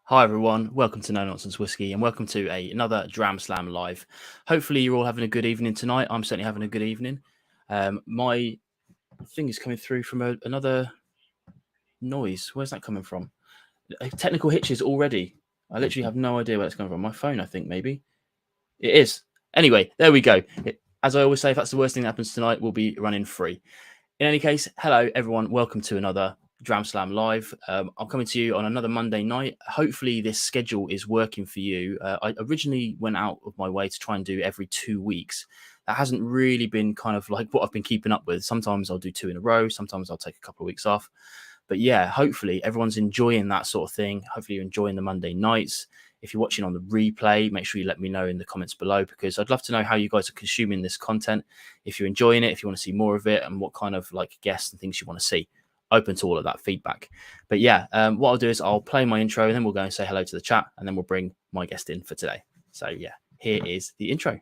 Hi everyone, welcome to No Nonsense Whiskey and welcome to another Dram Slam live. Hopefully you're all having a good evening tonight. I'm certainly having a good evening. My thing is coming through from another noise. Where's that coming from? Technical hitches already. I literally have no idea where it's coming from. My phone, I think, maybe. It is. Anyway, there we go. As I always say, if that's the worst thing that happens tonight, we'll be running free. In any case, hello everyone. Welcome to another Dram Slam live. I'm coming to you on another Monday night. Hopefully this schedule is working for you. I originally went out of my way to try and do every 2 weeks. That hasn't really been kind of like what I've been keeping up with. Sometimes I'll do 2 in a row. Sometimes I'll take a couple of weeks off. But yeah, hopefully everyone's enjoying that sort of thing. Hopefully you're enjoying the Monday nights. If you're watching on the replay, make sure you let me know in the comments below, because I'd love to know how you guys are consuming this content. If you're enjoying it, if you want to see more of it, and what kind of like guests and things you want to see. Open to all of that feedback. But yeah, what I'll do is I'll play my intro and then we'll go and say hello to the chat and then we'll bring my guest in for today. So yeah, here is the intro.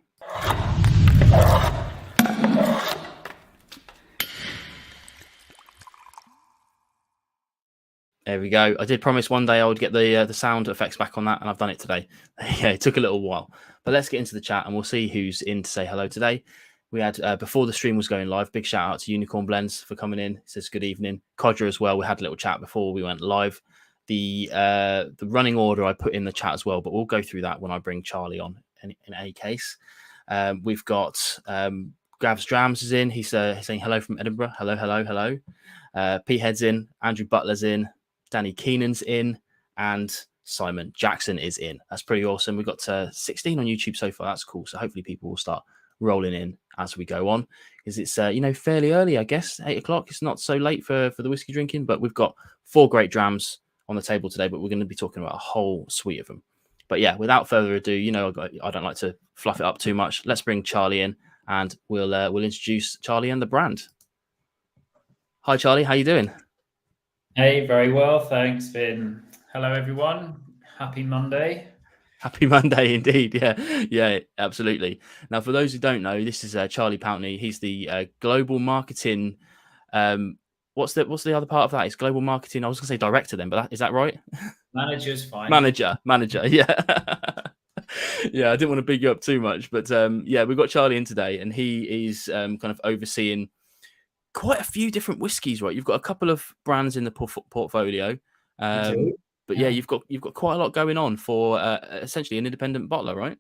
There we go. I did promise one day I would get the sound effects back on that, and I've done it today. Yeah, it took a little while. But let's get into the chat and we'll see who's in to say hello today. We had, before the stream was going live, big shout out to Unicorn Blends for coming in. He says good evening. Codger as well. We had a little chat before we went live. The running order I put in the chat as well, but we'll go through that when I bring Charlie on in any case. We've got Gavs Drams is in. He's saying hello from Edinburgh. Hello, hello, hello. P Head's in. Andrew Butler's in. Danny Keenan's in. And Simon Jackson is in. That's pretty awesome. We've got 16 on YouTube so far. That's cool. So hopefully people will start rolling in as we go on, because it's fairly early, I guess. 8 o'clock. It's not so late for the whiskey drinking, but we've got 4 great drams on the table today, but we're going to be talking about a whole suite of them. But yeah, without further ado, I don't like to fluff it up too much. Let's bring Charlie in and we'll introduce Charlie and the brand. Hi Charlie, how you doing? Hey, very well, thanks, Vin. Hello everyone, happy Monday. Happy Monday indeed. Yeah, absolutely. Now, for those who don't know, this is Charlie Pountney. He's the global marketing. What's the other part of that? It's global marketing. I was going to say director then, but is that right? Manager's fine. Manager. Yeah. Yeah, I didn't want to big you up too much, but yeah, we've got Charlie in today, and he is kind of overseeing quite a few different whiskies, right? You've got a couple of brands in the portfolio. But yeah, you've got quite a lot going on for essentially an independent bottler, right?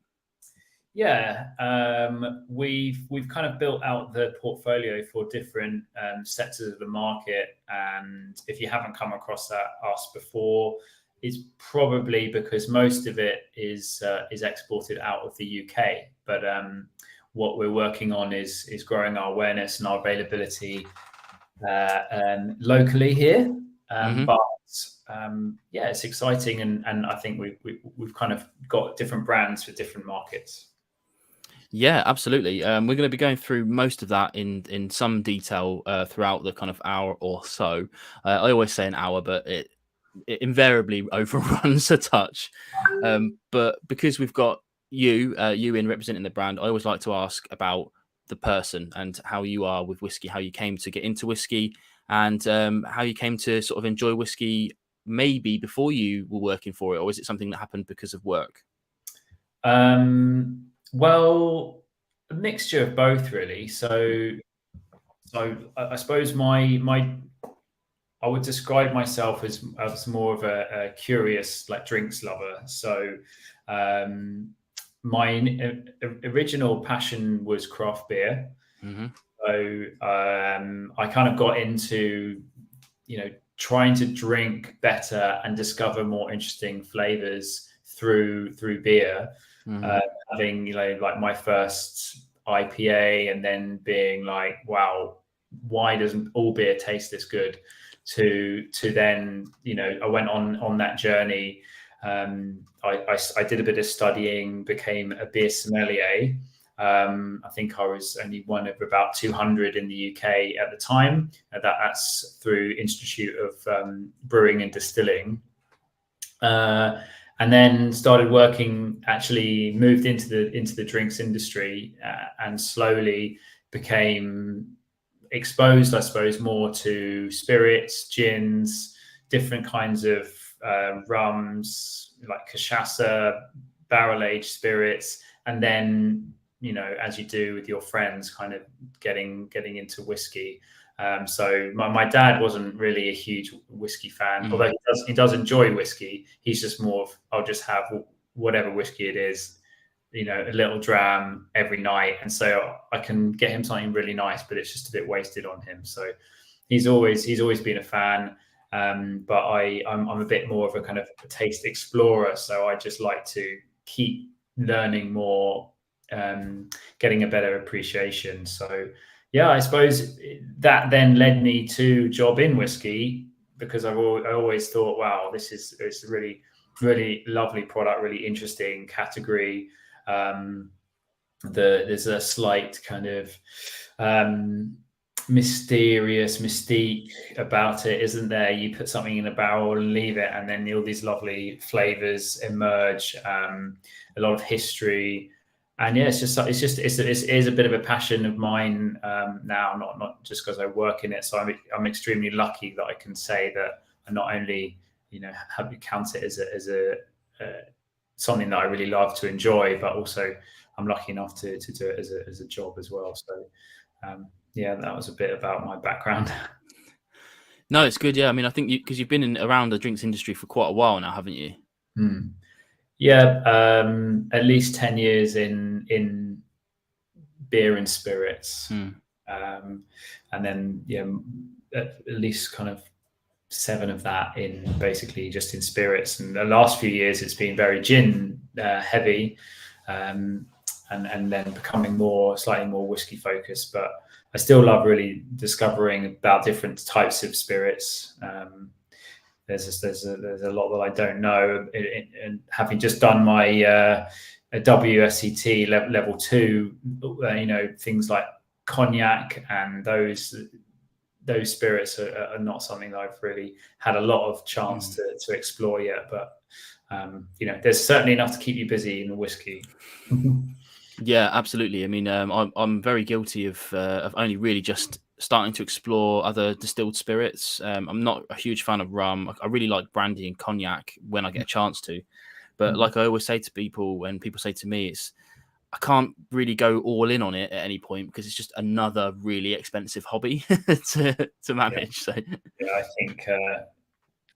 Yeah, we've kind of built out the portfolio for different sectors of the market, and if you haven't come across us before, it's probably because most of it is exported out of the UK. But what we're working on is growing our awareness and our availability locally here. But yeah, it's exciting, and I think we've kind of got different brands for different markets. Yeah, absolutely. We're going to be going through most of that in some detail throughout the kind of hour or so. I always say an hour, but it invariably overruns a touch. But because we've got you in representing the brand, I always like to ask about the person and how you are with whiskey, how you came to get into whiskey, and how you came to sort of enjoy whiskey maybe before you were working for it, or is it something that happened because of work? Well, a mixture of both, really. So I suppose I would describe myself as more of a curious, like, drinks lover. So my original passion was craft beer. Mm-hmm. So I kind of got into, trying to drink better and discover more interesting flavors through beer. Mm-hmm. Having, like, my first IPA, and then being like, wow, why doesn't all beer taste this good? To then, I went on that journey. I did a bit of studying, became a beer sommelier. I think I was only one of about 200 in the UK at the time. That's through Institute of Brewing and Distilling. And then started working, actually moved into the drinks industry, and slowly became exposed, I suppose, more to spirits, gins, different kinds of rums, like cachaça, barrel-aged spirits, and then, as you do with your friends, kind of getting into whiskey. So my dad wasn't really a huge whiskey fan, although he does enjoy whiskey. He's just more of, I'll just have whatever whiskey it is, a little dram every night. And so I can get him something really nice, but it's just a bit wasted on him. So he's always been a fan. But I'm a bit more of a kind of a taste explorer. So I just like to keep learning more, getting a better appreciation. So yeah, I suppose that then led me to job in whiskey, because I always thought, wow, it's a really, really lovely product, really interesting category. There's a slight kind of mysterious mystique about it, isn't there? You put something in a barrel and leave it, and then all these lovely flavors emerge. A lot of history. And yeah, it is a bit of a passion of mine now, not just because I work in it. So I'm extremely lucky that I can say that I not only have count it as a something that I really love to enjoy, but also I'm lucky enough to do it as a job as well. So yeah, that was a bit about my background. No, it's good. Yeah, I mean, I think because you've been around the drinks industry for quite a while now, haven't you? Yeah, at least 10 years in beer and spirits. And then at least kind of 7 of that in basically just in spirits. And the last few years it's been very gin heavy, and then becoming slightly more whiskey focused. But I still love really discovering about different types of spirits. There's a lot that I don't know, and having just done my a WSET level 2, things like cognac and those spirits are not something that I've really had a lot of chance to explore yet. But there's certainly enough to keep you busy in the whiskey. Yeah, absolutely. I mean, I'm very guilty of only really just starting to explore other distilled spirits. I'm not a huge fan of rum. I really like brandy and cognac when I get a chance to. But like I always say to people, when people say to me, I can't really go all in on it at any point, because it's just another really expensive hobby to manage. Yeah. So yeah,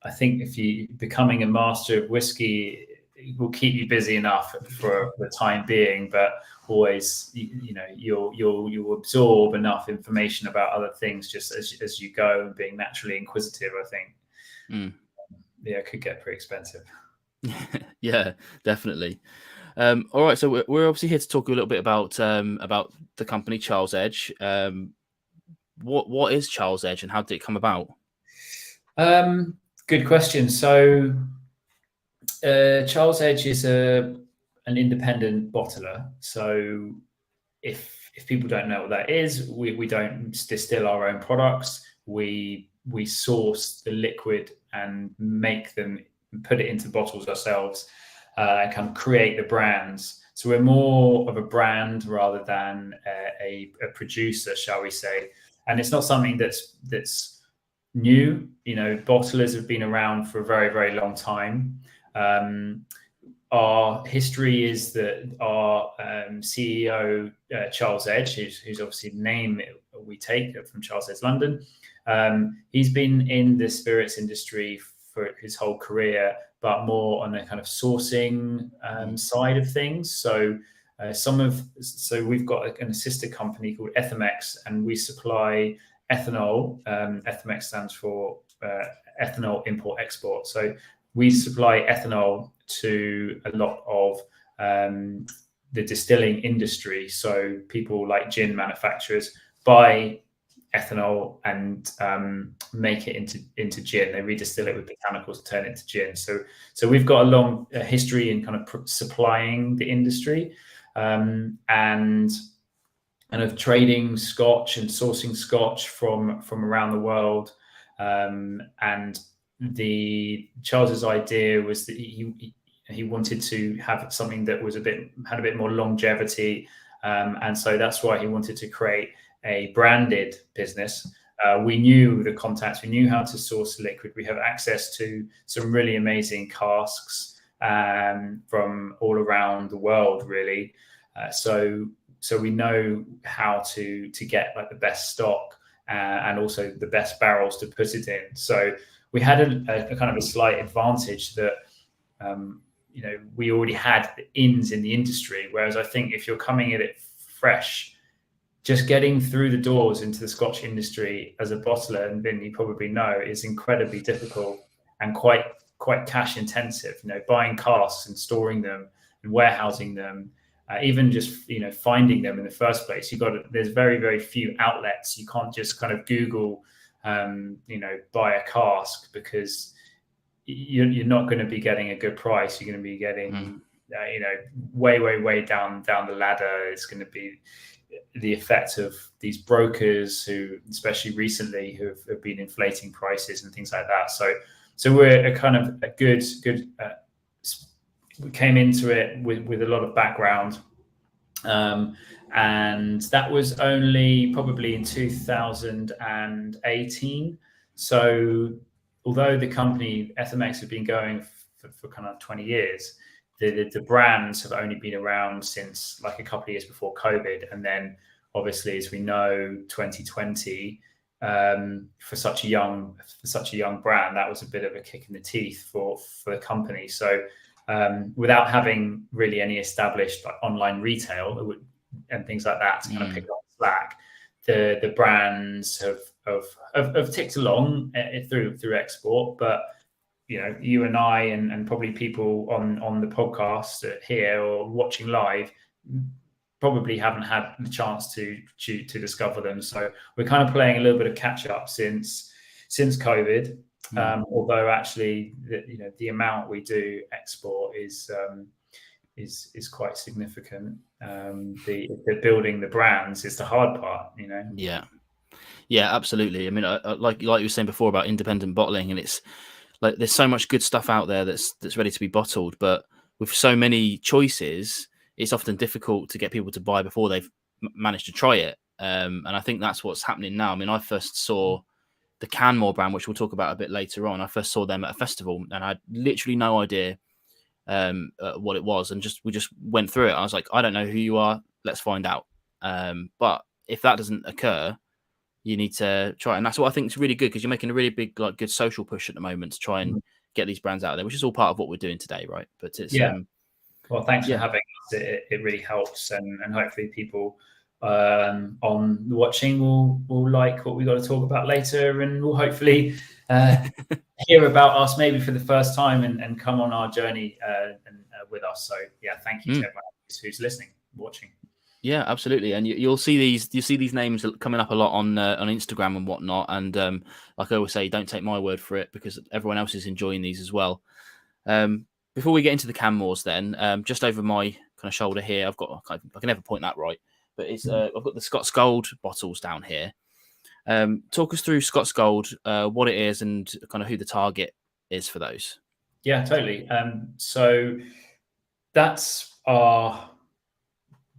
I think if you becoming a master of whiskey, it will keep you busy enough for the time being, but always, you'll absorb enough information about other things just as you go, and being naturally inquisitive, I think. Yeah, it could get pretty expensive. Yeah, definitely. All right, so we're obviously here to talk a little bit about the company Charles Edge. What is Charles Edge, and how did it come about? Good question. So Charles Edge is an independent bottler. So if people don't know what that is, we don't distill our own products. We source the liquid and make them, put it into bottles ourselves, and kind of create the brands. So we're more of a brand rather than a producer, shall we say? And it's not something that's new. You know, bottlers have been around for a very, very long time. Our history is that our CEO, Charles Edge, who's obviously the name we take from Charles Edge London, he's been in the spirits industry for his whole career, but more on the kind of sourcing side of things. So we've got an sister company called Ethamex, and we supply ethanol. Ethamex stands for ethanol import export. So we supply ethanol to a lot of the distilling industry. So people like gin manufacturers buy ethanol and make it into gin. They redistill it with botanicals to turn it into gin. So we've got a long history in kind of supplying the industry, and of trading Scotch and sourcing Scotch from around the world. And Charles's idea was that he wanted to have something that was had a bit more longevity, and so that's why he wanted to create a branded business. We knew the contacts, we knew how to source liquid. We have access to some really amazing casks from all around the world, really. So we know how to get like the best stock and also the best barrels to put it in. So we had a kind of a slight advantage that we already had the ins in the industry. Whereas I think if you're coming at it fresh, just getting through the doors into the Scotch industry as a bottler, and Vin, you probably know, is incredibly difficult and quite cash intensive. Buying casks and storing them and warehousing them, even just finding them in the first place. There's very, very few outlets. You can't just kind of Google buy a cask, because you're not going to be getting a good price. You're going to be getting way down the ladder. It's going to be the effect of these brokers who, especially recently, who have been inflating prices and things like that. So we're a kind of a good. We came into it with a lot of background, and that was only probably in 2018. So although the company Ethamex has been going for kind of 20 years, the brands have only been around since like a couple of years before COVID. And then obviously, as we know, 2020, for such a young brand, that was a bit of a kick in the teeth for the company. So without having really any established like online retail and things like that to kind of pick up slack, the brands have ticked along through export. But you and I and probably people on the podcast here or watching live probably haven't had the chance to discover them. So we're kind of playing a little bit of catch up since COVID. Although actually, the amount we do export is quite significant. The building the brands is the hard part, Yeah, absolutely. I mean, like you were saying before about independent bottling, and it's like there's so much good stuff out there that's ready to be bottled, but with so many choices, it's often difficult to get people to buy before they've managed to try it. And I think that's what's happening now. I mean, I first saw the Canmore brand, which we'll talk about a bit later on. I first saw them at a festival, and I had literally no idea what it was, and we just went through it. I was like, I don't know who you are. Let's find out. But if that doesn't occur, you need to try it. And that's what I think is really good, because you're making a really big, good social push at the moment to try and get these brands out there, which is all part of what we're doing today, right? But it's well, thanks for having us. It really helps, and hopefully people on watching will like what we got to talk about later, and will hopefully hear about us maybe for the first time and come on our journey with us. So thank you to everyone who's listening, watching. Yeah, absolutely. And you'll see these names coming up a lot on Instagram and whatnot. And like I always say, don't take my word for it, because everyone else is enjoying these as well. Before we get into the Canmores, then just over my kind of shoulder here, I can never point that right, but it's I've got the Scots Gold bottles down here. Talk us through Scots Gold, what it is, and kind of who the target is for those. Yeah, totally. So that's our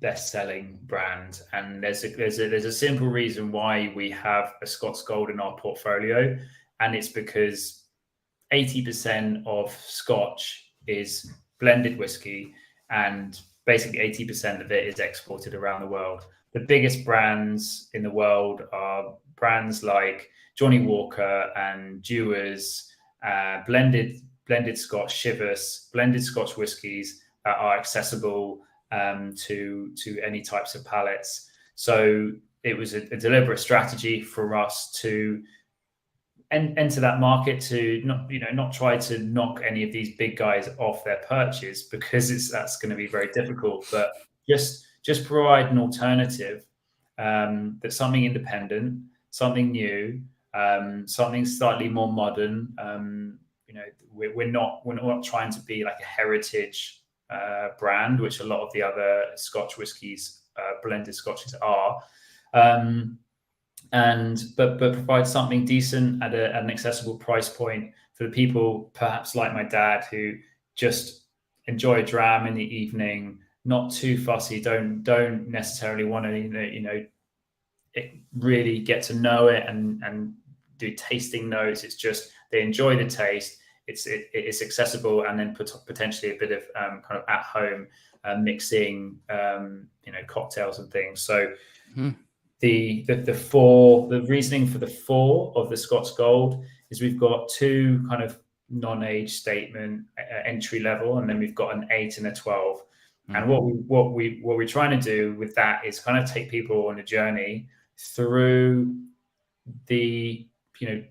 best-selling brand, and there's a simple reason why we have a Scots Gold in our portfolio, and it's because 80% of Scotch is blended whiskey, and basically 80% of it is exported around the world. The biggest brands in the world are brands like Johnnie Walker and Dewar's, blended Scotch, Chivas, blended Scotch whiskies that are accessible to any types of palates. So it was a deliberate strategy for us to enter that market, to not try to knock any of these big guys off their perches, because that's going to be very difficult, but just provide an alternative, that's something independent, something new, something slightly more modern. We're not trying to be like a heritage brand, which a lot of the other Scotch whiskies, blended Scotches are. But provide something decent at an accessible price point for the people, perhaps like my dad, who just enjoy a dram in the evening, not too fussy, don't necessarily want to really get to know it and do tasting notes. It's just they enjoy the taste. It's accessible, and then potentially a bit of kind of at home mixing, cocktails and things. So. The reasoning for the 4 of the Scots Gold is we've got 2 kind of non-age statement entry level, and then we've got an 8 and a 12. And what we're trying to do with that is kind of take people on a journey through the getting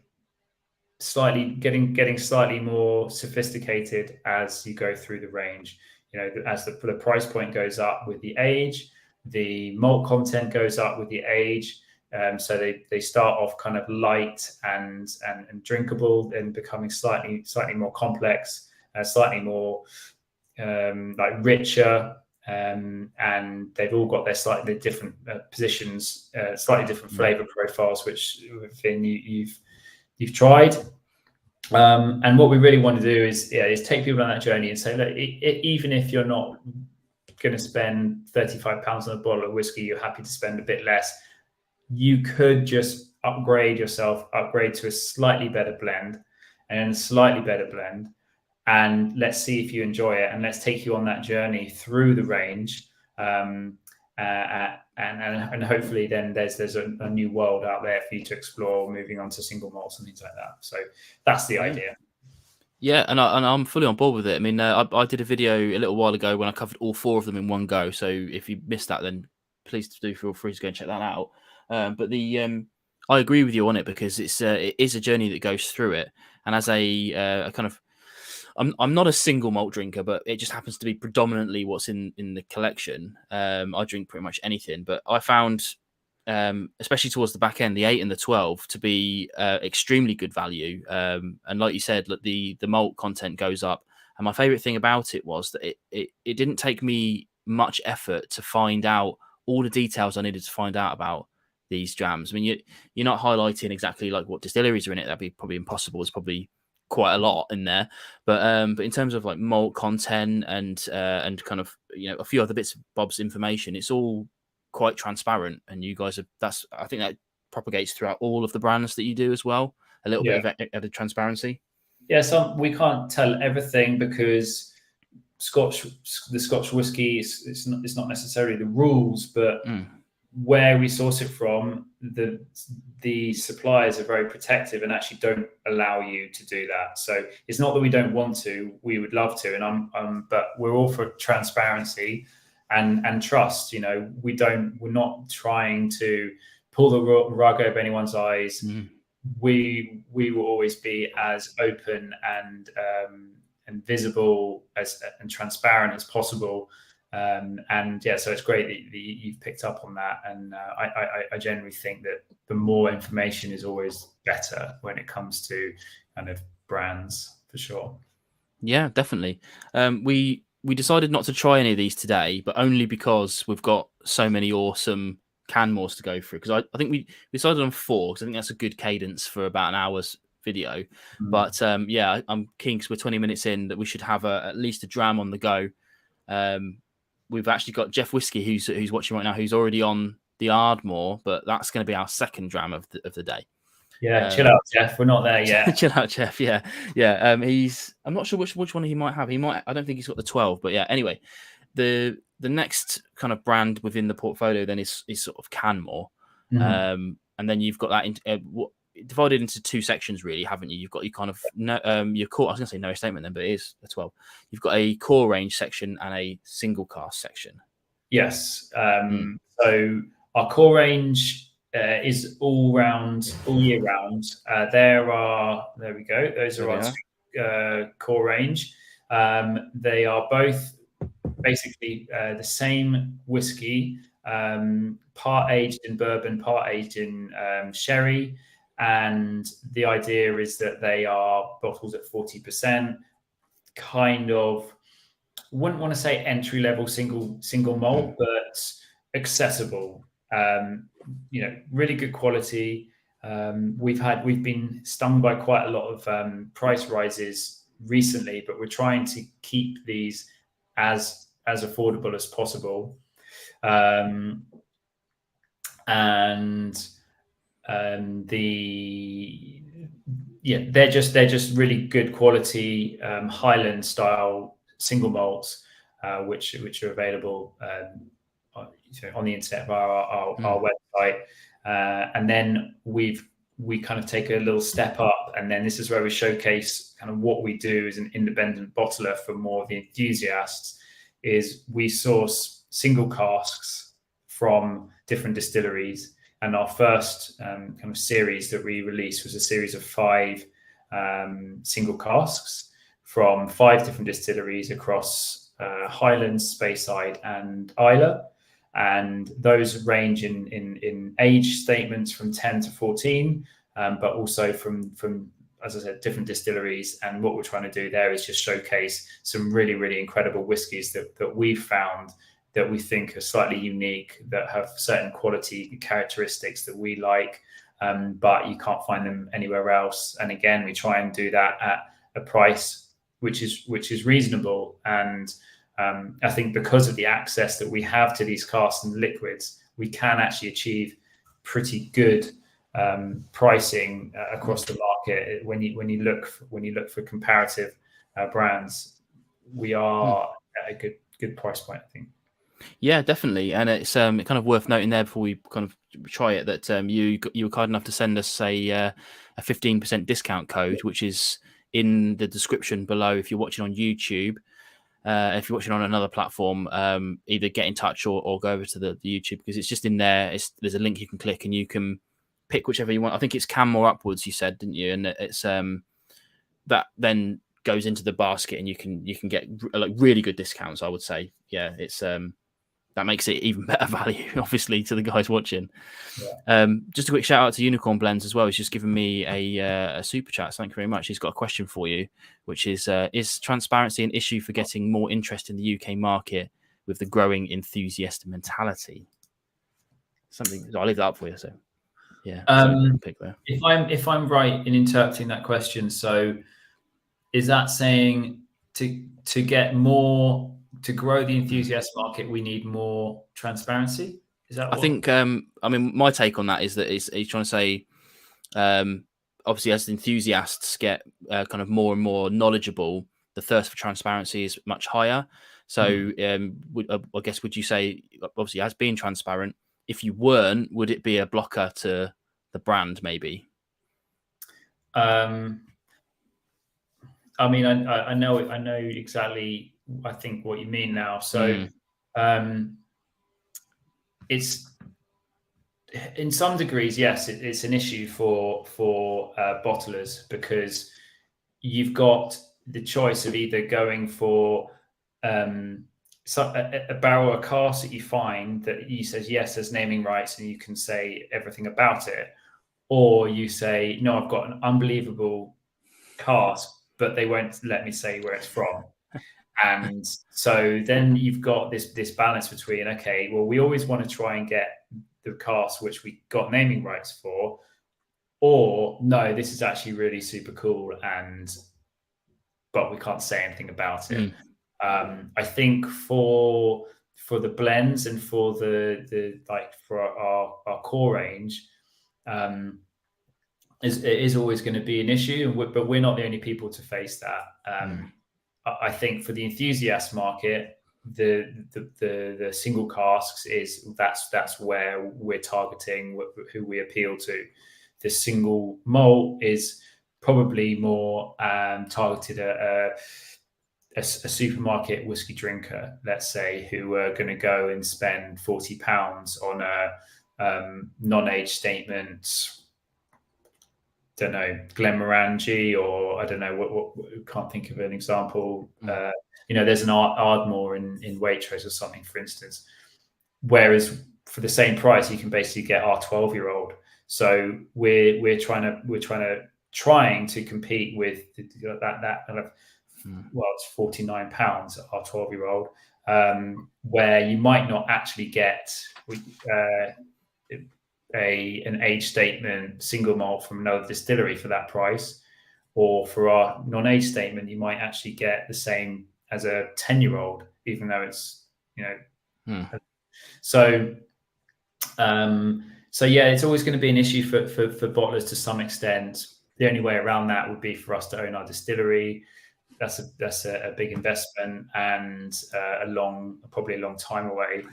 slightly more sophisticated as you go through the range. As the price point goes up with the age, the malt content goes up with the age. So they start off kind of light and drinkable, and becoming slightly more complex, slightly more like richer, and they've all got their slightly different positions, slightly different flavor profiles, which Finn, you've tried. And what we really want to do is take people on that journey and say, look, even if you're not going to spend £35 on a bottle of whiskey, you're happy to spend a bit less, you could just upgrade to a slightly better blend and a slightly better blend, and let's see if you enjoy it, and let's take you on that journey through the range, and hopefully then there's a new world out there for you to explore, moving on to single malts and things like that. So that's the idea. Yeah, and I'm fully on board with it. I mean, I did a video a little while ago when I covered all 4 of them in one go. So if you missed that, then please do feel free to go and check that out. But I agree with you on it, because it is a journey that goes through it. And as a kind of, I'm not a single malt drinker, but it just happens to be predominantly what's in the collection. I drink pretty much anything, but I found, especially towards the back end, the 8 and the 12 to be extremely good value. And like you said, the malt content goes up. And my favorite thing about it was that it didn't take me much effort to find out all the details I needed to find out about these jams. I mean, you're not highlighting exactly like what distilleries are in it. That'd be probably impossible. It's probably quite a lot in there, but in terms of like malt content and kind of a few other bits of bobs information, it's all quite transparent. And you guys I think that propagates throughout all of the brands that you do as well, a little bit of added transparency. Yeah, so we can't tell everything, because the Scotch whiskey it's not necessarily the rules, but where we source it from, the suppliers are very protective and actually don't allow you to do that. So it's not that we don't want to; we would love to, and but we're all for transparency and trust. We're not trying to pull the rug over anyone's eyes. We will always be as open and visible and transparent as possible. So it's great that you've picked up on that, and I generally think that the more information is always better when it comes to kind of brands, for sure. Yeah, definitely. We decided not to try any of these today, but only because we've got so many awesome Canmores to go through, because I think we decided on 4 because I think that's a good cadence for about an hour's video. But yeah, I'm keen because we're 20 minutes in that we should have at least a dram on the go. We've actually got Jeff Whisky who's watching right now, who's already on the Ardmore, but that's going to be our second dram of the day. Yeah, chill out, Jeff. We're not there yet. Chill out, Jeff. Yeah. I'm not sure which one he might have. I don't think he's got the 12, but yeah. Anyway, the next kind of brand within the portfolio then is sort of Canmore, and then you've got that divided into 2 sections, really, haven't you? You've got your kind of your core. I was going to say no statement then, but it is the 12. You've got a core range section and a single cask section. Yes. So our core range is all year round. There we go. Those are our core range. They are both basically the same whiskey, part aged in bourbon, part aged in sherry. And the idea is that they are bottles at 40%, kind of, wouldn't want to say entry level single malt, but accessible. Really good quality. We've been stung by quite a lot of price rises recently, but we're trying to keep these as affordable as possible. They're just really good quality Highland style single malts, which are available on the internet via our website. And then we kind of take a little step up, and then this is where we showcase kind of what we do as an independent bottler for more of the enthusiasts. Is we source single casks from different distilleries. And our first kind of series that we released was a series of 5 single casks from 5 different distilleries across Highlands, Speyside, and Islay. And those range in age statements from 10 to 14, but also from, as I said, different distilleries. And what we're trying to do there is just showcase some really, really incredible whiskies that we've found that we think are slightly unique, that have certain quality characteristics that we like, but you can't find them anywhere else. And again, we try and do that at a price which is reasonable. And I think because of the access that we have to these casks and liquids, we can actually achieve pretty good pricing across the market. When you look for comparative brands, we are at a good price point, I think. Yeah, definitely. And it's kind of worth noting there before we kind of try it that you were kind enough to send us a 15% discount code, which is in the description below if you're watching on YouTube. If you're watching on another platform, either get in touch or go over to the YouTube, because it's just in there. There's a link you can click and you can pick whichever you want. I think it's Canmore upwards, you said, didn't you? And it's that then goes into the basket and you can get like really good discounts, I would say. Yeah, it's that makes it even better value, obviously, to the guys watching. Yeah. Just a quick shout out to Unicorn Blends as well. He's just given me a super chat. Thank you very much. He's got a question for you, which is transparency an issue for getting more interest in the UK market with the growing enthusiast mentality? Something I'll leave that up for you. So, yeah. Pick there. If I'm right in interpreting that question, so is that saying to get more? To grow the enthusiast market, we need more transparency. Is that? I think. I mean, my take on that is that he's trying to say, obviously, as the enthusiasts get kind of more and more knowledgeable, the thirst for transparency is much higher. So, I guess, would you say, obviously, as being transparent, if you weren't, would it be a blocker to the brand? Maybe. I mean, I know exactly. I think what you mean now. So it's in some degrees, yes, it's an issue for bottlers, because you've got the choice of either going for a barrel or cask that you find that you says yes, there's naming rights and you can say everything about it, or you say no, I've got an unbelievable cask, but they won't let me say where it's from. And so then you've got this balance between, okay, well, we always want to try and get the cask which we got naming rights for, or no, this is actually really super cool, but we can't say anything about it. I think for the blends and for the like for our core range, it is always going to be an issue, but we're not the only people to face that. I think for the enthusiast market, the single casks that's where we're targeting, who we appeal to. The single malt is probably more targeted at a supermarket whiskey drinker, let's say, who are going to go and spend £40 on a non-age statement, don't know, Glenmorangie, or I don't know what can't think of an example. There's an Ardmore in Waitrose or something, for instance. Whereas for the same price, you can basically get our 12-year-old. So we're trying to compete with that kind of, well, it's £49 our 12-year-old, where you might not actually get an age statement single malt from another distillery for that price, or for our non-age statement, you might actually get the same as a 10-year-old, even though it's So yeah, it's always going to be an issue for bottlers to some extent. The only way around that would be for us to own our distillery. That's a big investment and probably a long time away.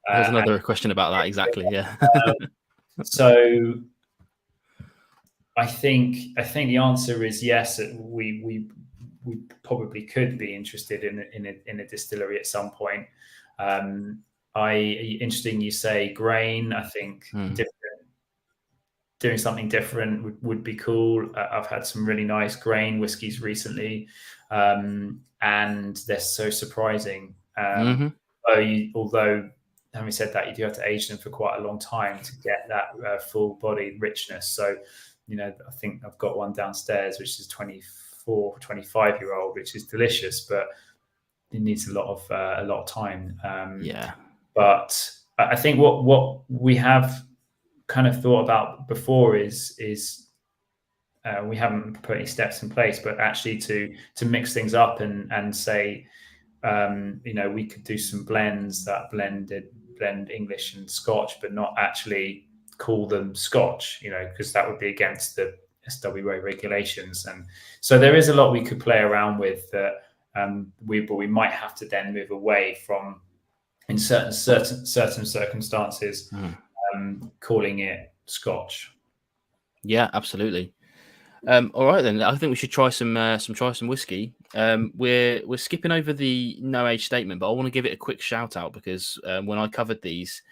There's another question about that, exactly. Yeah. So I think the answer is yes. We probably could be interested in a distillery at some point. Interesting you say grain. I think doing something different would be cool. I've had some really nice grain whiskies recently, and they're so surprising. Although having said that, you do have to age them for quite a long time to get that full body richness. So, I think I've got one downstairs which is 25-year-old, which is delicious, but it needs a lot of time. But I think what we have kind of thought about before is we haven't put any steps in place, but actually to mix things up and say, we could do some blends that blend English and Scotch, but not actually call them Scotch, because that would be against the SWA regulations. And so there is a lot we could play around with that. But we might have to then move away from, in certain circumstances, calling it Scotch. Yeah, absolutely. All right then. I think we should try some whiskey. We're skipping over the no age statement, but I want to give it a quick shout out because when I covered these,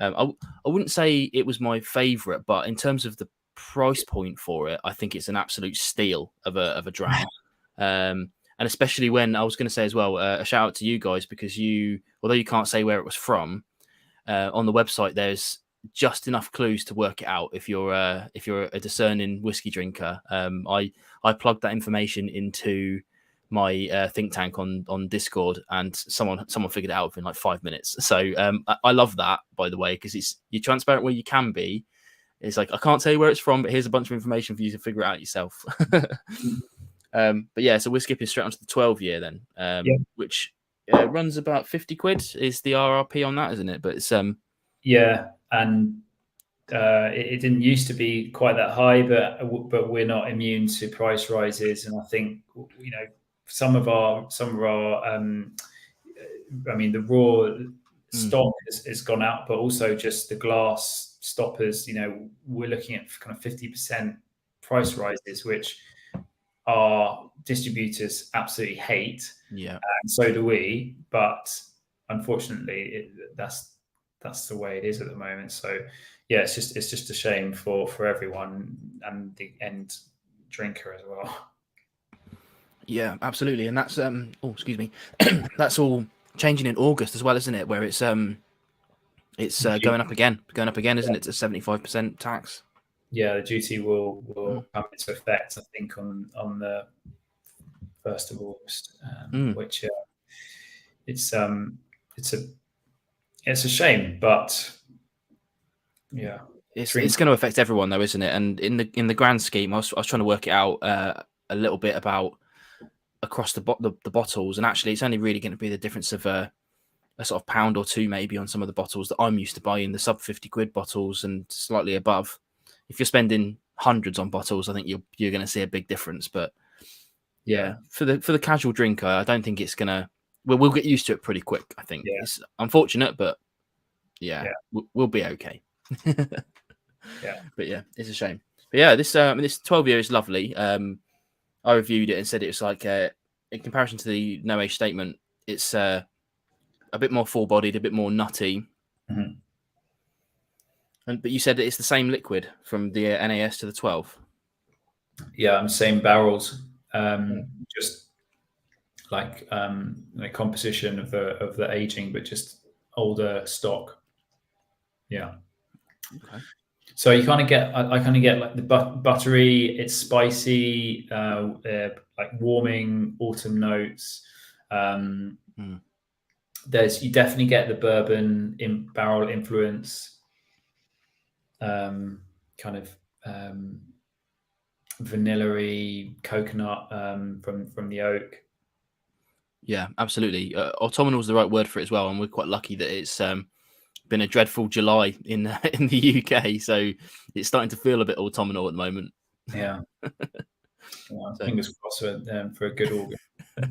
I wouldn't say it was my favourite, but in terms of the price point for it, I think it's an absolute steal of a dram. And especially when I was going to say as well, a shout out to you guys, because although you can't say where it was from, on the website there's just enough clues to work it out if you're a discerning whiskey drinker. I plugged that information into my think tank on Discord, and someone figured it out within like 5 minutes. So I love that, by the way, because you're transparent where you can be. It's like, I can't tell you where it's from, but here's a bunch of information for you to figure it out yourself. But yeah, so we're skipping straight onto the 12-year then, which runs about 50 quid is the RRP on that, isn't it? But it's yeah, and it didn't used to be quite that high, but we're not immune to price rises, and I think some of our I mean, the raw stock has gone out, but also just the glass stoppers. We're looking at kind of 50% price rises, which our distributors absolutely hate. Yeah, and so do we. But unfortunately, that's the way it is at the moment. So yeah, it's just a shame for everyone and the end drinker as well. Yeah, absolutely, and that's excuse me, that's all changing in August as well, isn't it? Where it's going up again, isn't it? To 75% tax. Yeah, the duty will come into effect, I think, on the 1st of August, which it's a shame, but Yeah. It's going to affect everyone though, isn't it? And in the grand scheme, I was trying to work it out a little bit about across the bottles, and actually, it's only really going to be the difference of a sort of pound or two maybe on some of the bottles that I'm used to buying, the sub 50 quid bottles and slightly above. If you're spending hundreds on bottles, I think you're going to see a big difference. But yeah, for the casual drinker, I don't think it's gonna. We'll get used to it pretty quick. I think it's unfortunate, but we'll be okay. But yeah, it's a shame. But yeah, this 12 year is lovely. I reviewed it and said it was like in comparison to the no age statement, it's a bit more full bodied, a bit more nutty. Mm-hmm. But you said that it's the same liquid from the NAS to the 12. Yeah, same barrels. Just like the composition of the aging, but just older stock. Yeah. Okay. So you kind of get, I kind of get like the buttery, it's spicy, like warming autumn notes. You definitely get the bourbon in barrel influence, kind of vanilla-y coconut from the oak. Yeah, absolutely. Autumnal is the right word for it as well, and we're quite lucky that it's been a dreadful July in the UK, so it's starting to feel a bit autumnal at the moment. Yeah. Fingers crossed for a good August.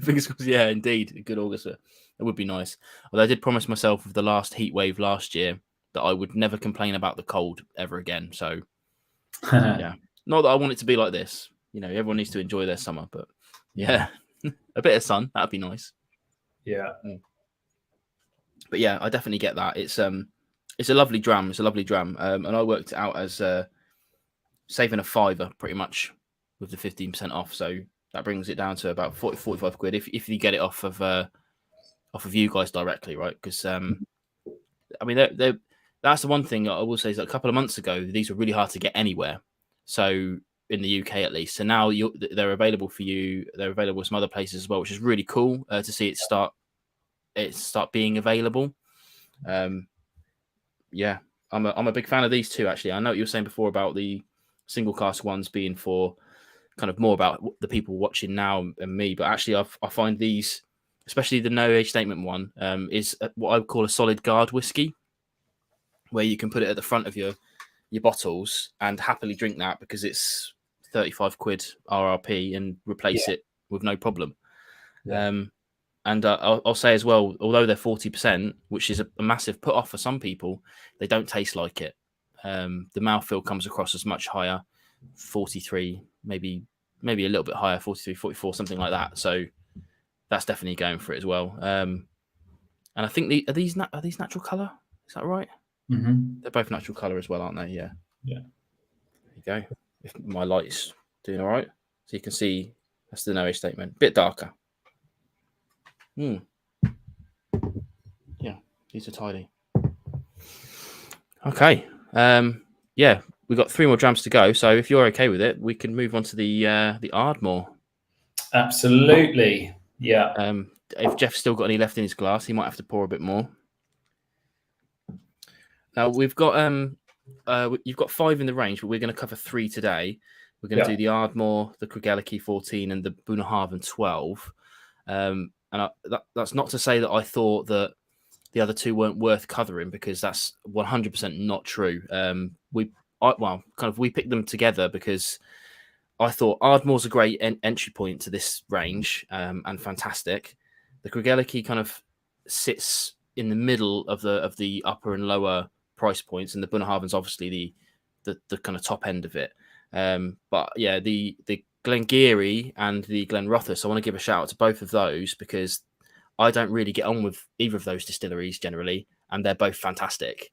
Fingers crossed, yeah, indeed, a good August. It would be nice. Although I did promise myself with the last heat wave last year that I would never complain about the cold ever again. So yeah, not that I want it to be like this. You know, everyone needs to enjoy their summer, but yeah, a bit of sun, that'd be nice. Yeah. But yeah, I definitely get that. It's a lovely dram. It's a lovely dram. And I worked it out as saving a fiver pretty much with the 15% off. So that brings it down to about 45 quid if you get it off of you guys directly, right? Because I mean, that's the one thing I will say is that a couple of months ago, these were really hard to get anywhere. So in the UK at least. So now they're available for you. They're available some other places as well, which is really cool to see it start being available. Yeah, I'm a big fan of these two actually. I know what you were saying before about the single cask ones being for kind of more about the people watching now and me, but actually I find these, especially the no age statement one, is what I would call a solid guard whiskey, where you can put it at the front of your bottles and happily drink that because it's 35 quid RRP and replace it with no problem. And I'll say as well, although they're 40%, which is a massive put off for some people, they don't taste like it. The mouthfeel comes across as much higher, 43, maybe a little bit higher, 43, 44, something like that. So that's definitely going for it as well. And I think are these natural colour? Is that right? Mm-hmm. They're both natural colour as well, aren't they? Yeah. Yeah. There you go. If my light's doing all right, so you can see that's the no age statement. Bit darker. Yeah, these are tidy. Okay. Yeah, we've got 3 more drams to go. So if you're okay with it, we can move on to the Ardmore. Absolutely. Yeah. If Jeff's still got any left in his glass, he might have to pour a bit more. Now we've got you've got 5 in the range, but we're going to cover 3 today. We're going to do the Ardmore, the Craigellachie 14, and the Bunnahabhain 12. And that's not to say that I thought that the other 2 weren't worth covering, because that's 100% not true. We picked them together because I thought Ardmore's a great entry point to this range, and fantastic. The Craigellachie kind of sits in the middle of the upper and lower price points, and the Bunnahabhain's obviously the kind of top end of it. But yeah, the Glengarry and the Glenrothes, I want to give a shout out to both of those because I don't really get on with either of those distilleries generally, and they're both fantastic.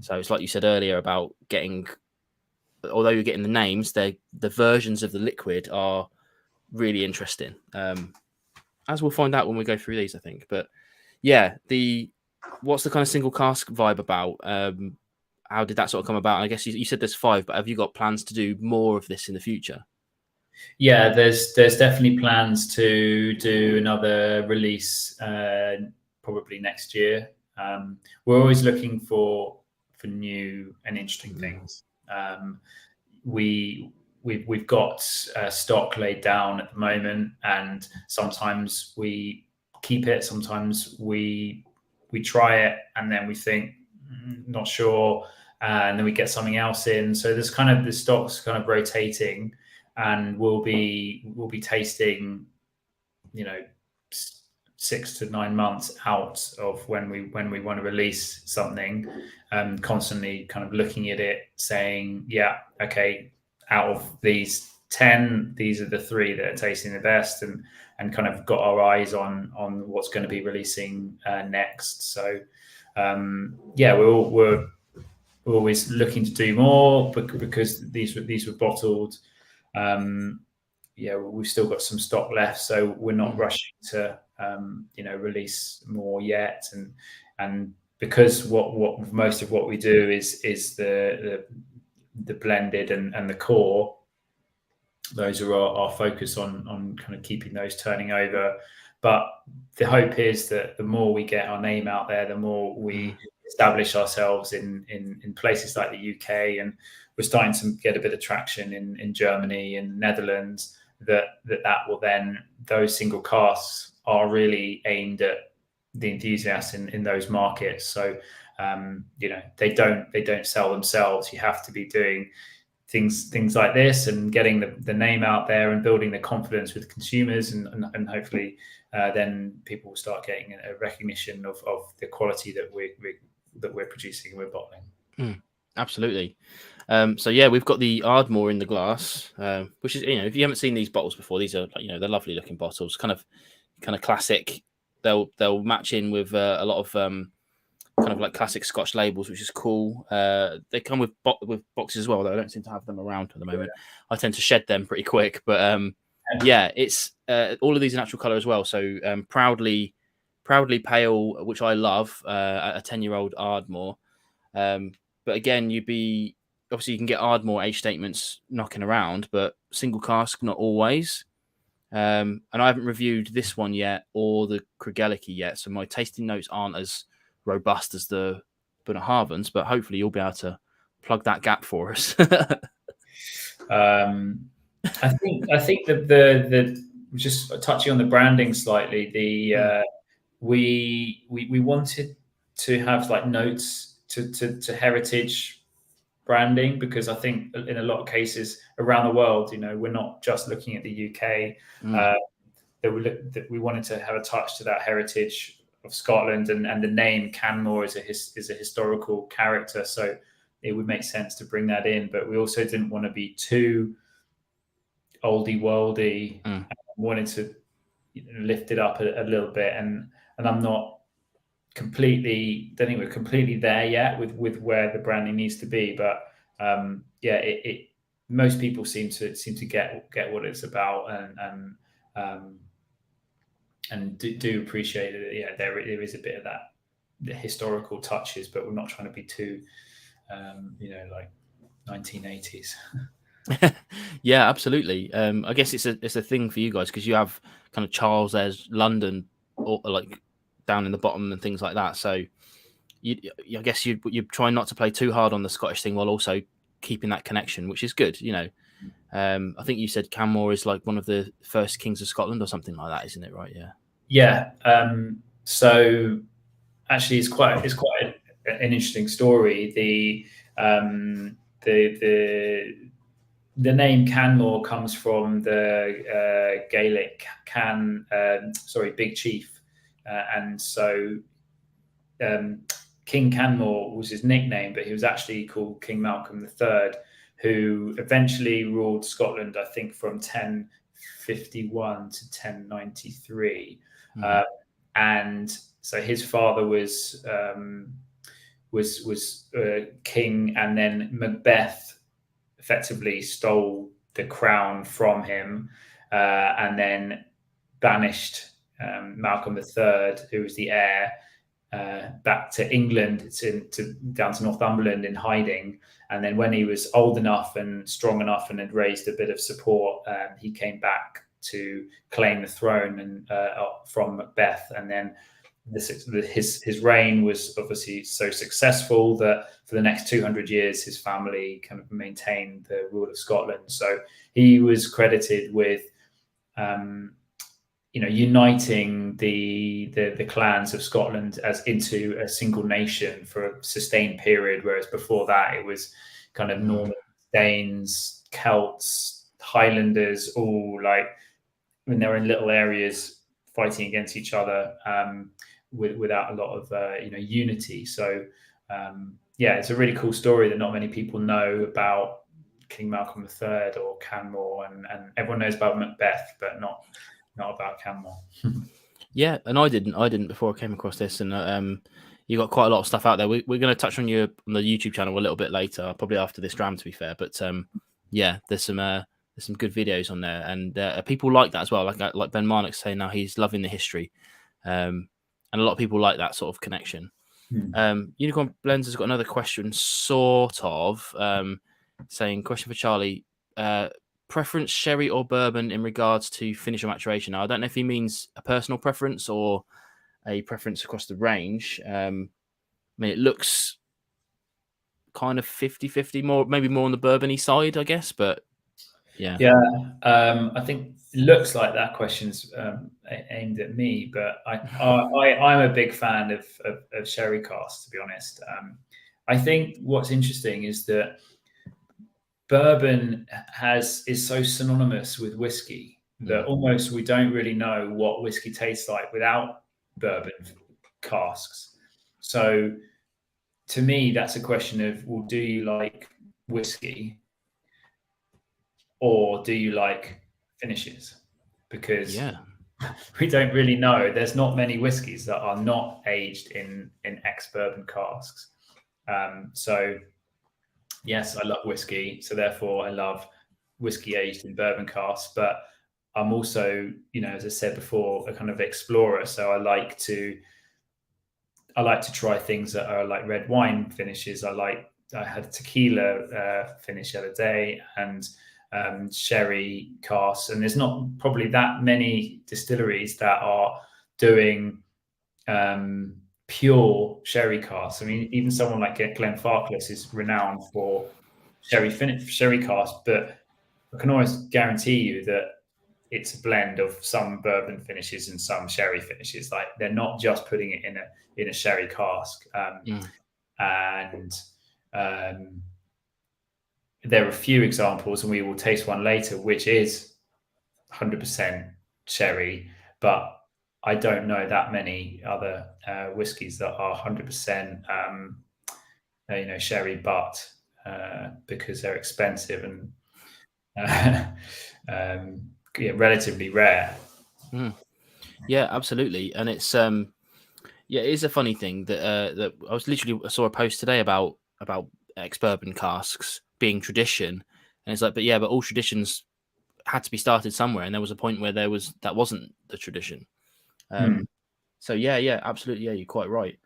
So it's like you said earlier about although you're getting the names, the versions of the liquid are really interesting. As we'll find out when we go through these, I think. But yeah, what's the kind of single cask vibe about? How did that sort of come about? I guess you said there's 5, but have you got plans to do more of this in the future? Yeah, there's definitely plans to do another release probably next year. We're always looking for new and interesting things. We've got stock laid down at the moment, and sometimes we keep it, sometimes we try it, and then we think not sure, and then we get something else in. So there's kind of the stock's kind of rotating, and we'll be tasting, 6 to 9 months out of when we want to release something, constantly kind of looking at it, saying, yeah, okay, out of these 10, these are the 3 that are tasting the best, and kind of got our eyes on what's going to be releasing next. So we're always looking to do more because these were bottled. We've still got some stock left, so we're not rushing to release more yet, and because what most of what we do is the blended and the core. Those are our focus on kind of keeping those turning over. But the hope is that the more we get our name out there, the more we establish ourselves in places like the UK, and we're starting to get a bit of traction in Germany and Netherlands. That will then, those single casks are really aimed at the enthusiasts in those markets. So they don't sell themselves. You have to be doing things like this and getting the name out there and building the confidence with consumers, and hopefully then people will start getting a recognition of the quality that we're producing and we're bottling. Absolutely. So we've got the Ardmore in the glass, which is, if you haven't seen these bottles before, these are they're lovely looking bottles, kind of classic. They'll match in with a lot of kind of like classic Scotch labels, which is cool. They come with boxes as well, though I don't seem to have them around at the moment. I tend to shed them pretty quick, but it's all of these are natural colour as well. So proudly pale, which I love, a 10-year-old Ardmore. But again, obviously you can get Ardmore age statements knocking around, but single cask not always. And I haven't reviewed this one yet or the Craigellachie yet, so my tasting notes aren't as robust as the Bunnahabhains, but hopefully you'll be able to plug that gap for us. I think the just touching on the branding slightly, we wanted to have like notes to heritage branding, because I think in a lot of cases around the world, we're not just looking at the UK. That we wanted to have a touch to that heritage of Scotland, and the name Canmore is a historical character, so it would make sense to bring that in. But we also didn't want to be too oldie worldy. Wanted to lift it up a little bit, and I'm not completely, don't think we're completely there yet with where the branding needs to be, but most people seem to get what it's about, and do appreciate it. There is a bit of that, the historical touches, but we're not trying to be too like 1980s. Yeah, absolutely. I guess it's a thing for you guys because you have kind of Charles Edge London, or like down in the bottom and things like that. So I guess you try not to play too hard on the Scottish thing while also keeping that connection, which is good. I think you said Canmore is like one of the first kings of Scotland or something like that, isn't it? Right? Yeah. So actually, it's quite an interesting story. The name Canmore comes from the Gaelic big chief, and so King Canmore was his nickname, but he was actually called King Malcolm III, who eventually ruled Scotland, I think, from 1051 to 1093. And so his father was king, and then Macbeth effectively stole the crown from him, and then banished Malcolm III, who was the heir, back to England, down to Northumberland in hiding. And then when he was old enough and strong enough and had raised a bit of support, he came back to claim the throne and from Macbeth. And then his reign was obviously so successful that for the next 200 years, his family kind of maintained the rule of Scotland. So he was credited with, uniting the clans of Scotland as into a single nation for a sustained period, whereas before that it was kind of Normans, Danes, Celts, Highlanders, all like when they were in little areas fighting against each other without a lot of unity. So it's a really cool story that not many people know about King Malcolm III or Canmore, and everyone knows about Macbeth, but not about Canmore. Yeah, and I didn't before I came across this, and you got quite a lot of stuff out there. We're going to touch on the YouTube channel a little bit later, probably after this dram, to be fair. But there's some good videos on there, and people like that as well. Like Ben Marnock saying now he's loving the history, and a lot of people like that sort of connection. Unicorn Blends has got another question, sort of saying, question for Charlie. Preference sherry or bourbon in regards to finish or maturation? Now, I don't know if he means a personal preference or a preference across the range. I mean, it looks kind of 50-50, maybe more on the bourbony side, I guess, but yeah. I think it looks like that question's aimed at me, but I'm a big fan of sherry casks, to be honest. I think what's interesting is that bourbon is so synonymous with whiskey that almost we don't really know what whiskey tastes like without bourbon casks. So to me, that's a question of, well, do you like whiskey or do you like finishes? Because we don't really know. There's not many whiskies that are not aged in ex-bourbon casks. So yes, I love whiskey, so therefore I love whiskey aged in bourbon casks. But I'm also, as I said before, a kind of explorer. So I like to try things that are like red wine finishes. I had a tequila finish the other day, and sherry casks. And there's not probably that many distilleries that are doing pure sherry casks. I mean, even someone like Glenfarclas is renowned for sherry casks, but I can always guarantee you that it's a blend of some bourbon finishes and some sherry finishes. Like, they're not just putting it in a sherry cask. And there are a few examples, and we will taste one later, which is 100% sherry, but I don't know that many other whiskies that are 100% sherry, but because they're expensive and relatively rare. Yeah, absolutely. And it's it is a funny thing that I saw a post today about ex-bourbon casks being tradition, and it's like, but all traditions had to be started somewhere, and there was a point where that wasn't the tradition. So absolutely, you're quite right.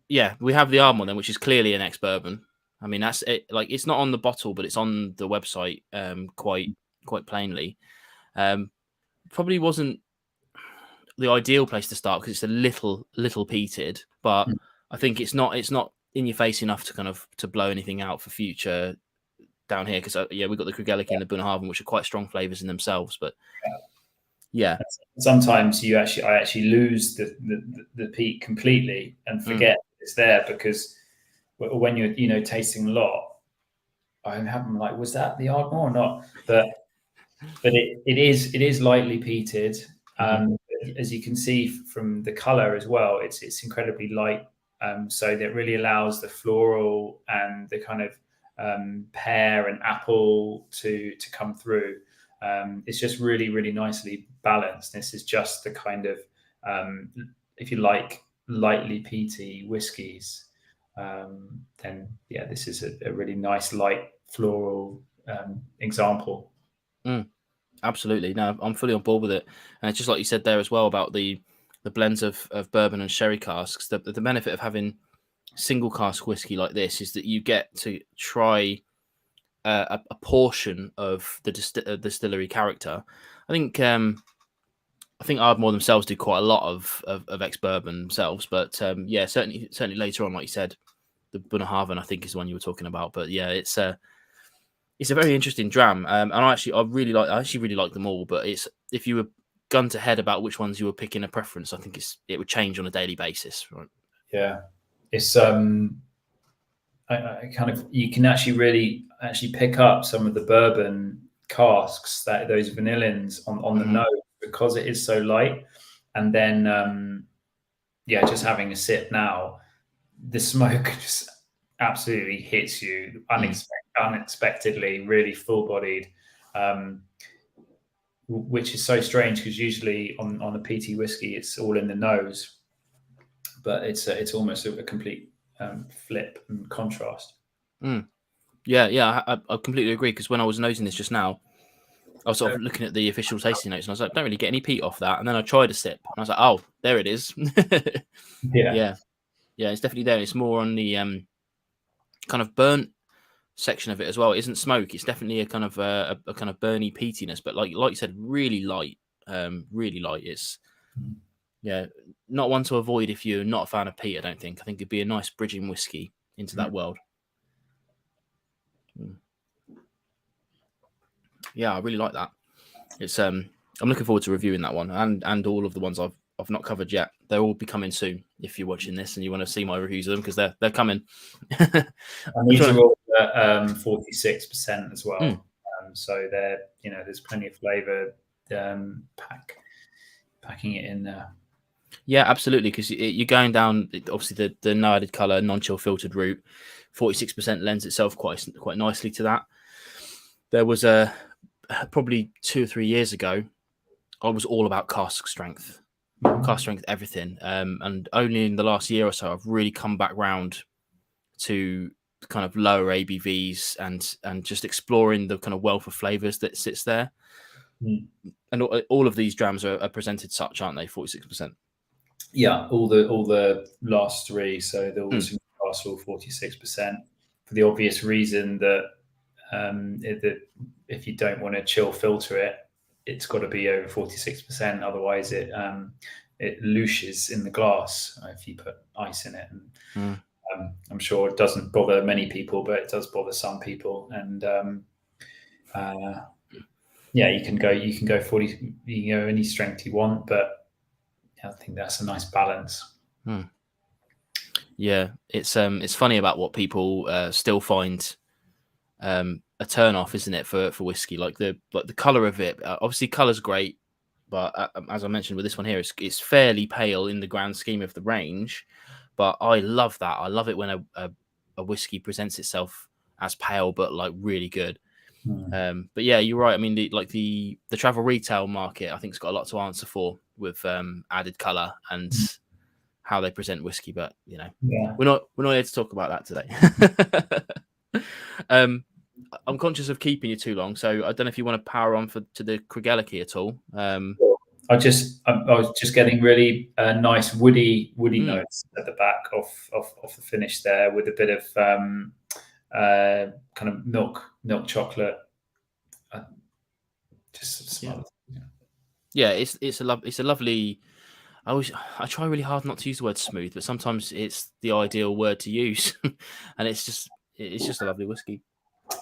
We have the Ardmore then, which is clearly an ex-bourbon. I mean, that's it. Like, it's not on the bottle, but it's on the website quite plainly. Probably wasn't the ideal place to start because it's a little peated, but I think it's not in your face enough to blow anything out for future down here, because we've got the Craigellachie and the Bunnahabhain, which are quite strong flavors in themselves. But sometimes I actually lose the peat completely and forget it's there, because when you're tasting a lot, I haven't like, was that the Ardmore or not? But it is lightly peated. As you can see from the color as well, it's incredibly light. So that really allows the floral and the kind of pear and apple to come through. It's just really, really nicely balanced. This is just the kind of, if you like lightly peaty whiskies, then this is a really nice light floral example. Absolutely. No, I'm fully on board with it. And it's just like you said there as well about the blends of bourbon and sherry casks. The benefit of having single cask whiskey like this is that you get to try a portion of the distillery character. I think I think Ardmore themselves did quite a lot of ex-bourbon themselves, but yeah, certainly later on, like you said, the Bunnahabhain, I think, is the one you were talking about. But yeah, it's a very interesting dram, and I actually really like them all. But it's, if you were gun to head about which ones you were picking a preference, I think it would change on a daily basis, right? Yeah, it's I kind of, you can actually pick up some of the bourbon casks, that those vanillins on the nose, because it is so light. And then yeah, just having a sip now, the smoke just absolutely hits you unexpectedly, really full bodied, which is so strange, because usually on a PT whiskey it's all in the nose, but it's almost a complete flip and contrast. Yeah, I completely agree, because when I was nosing this just now, I was sort of looking at the official tasting notes and I was like, don't really get any peat off that. And then I tried a sip and I was like, oh, there it is. Yeah. Yeah, it's definitely there. It's more on the kind of burnt section of it as well. It isn't smoke. It's definitely a kind of burny peatiness, but like you said, really light. Really light. It's not one to avoid if you're not a fan of peat. I don't think. I think it'd be a nice bridging whiskey into that world. Yeah, I really like that. It's I'm looking forward to reviewing that one and all of the ones I've not covered yet. They'll all be coming soon. If you're watching this and you want to see my reviews of them, because they're coming. And these are all 46% as well. So they're, there's plenty of flavour packing it in there. Yeah, absolutely. Because you're going down, obviously, the no added colour, non-chill filtered route. 46% lends itself quite nicely to that. There was probably 2 or 3 years ago, I was all about cask strength, everything. And only in the last year or so, I've really come back round to kind of lower ABVs and just exploring the kind of wealth of flavours that sits there. And all of these drams are presented such, aren't they? 46%. Yeah, all the last three. So the Wilson Castle 46%, for the obvious reason that if you don't want to chill filter it, it's got to be over 46%. Otherwise, it looshes in the glass if you put ice in it. And I'm sure it doesn't bother many people, but it does bother some people. And yeah, you can go 40, you can go any strength you want, but I think that's a nice balance. Yeah, it's funny about what people still find a turn off, isn't it, for whiskey? Like the color of it. Obviously, color's great, but as I mentioned with this one here, it's fairly pale in the grand scheme of the range. But I love that. I love it when a whiskey presents itself as pale, but like really good. But yeah, you're right. I mean, the travel retail market, I think, has got a lot to answer for with added color and how they present whiskey. But we're not here to talk about that today. I'm conscious of keeping you too long, so I don't know if you want to power on to the Craigellachie at all. I was just getting really nice woody notes at the back off the finish there, with a bit of kind of milk chocolate. Just smell. Yeah, it's a lovely. I try really hard not to use the word smooth, but sometimes it's the ideal word to use, and it's just a lovely whiskey.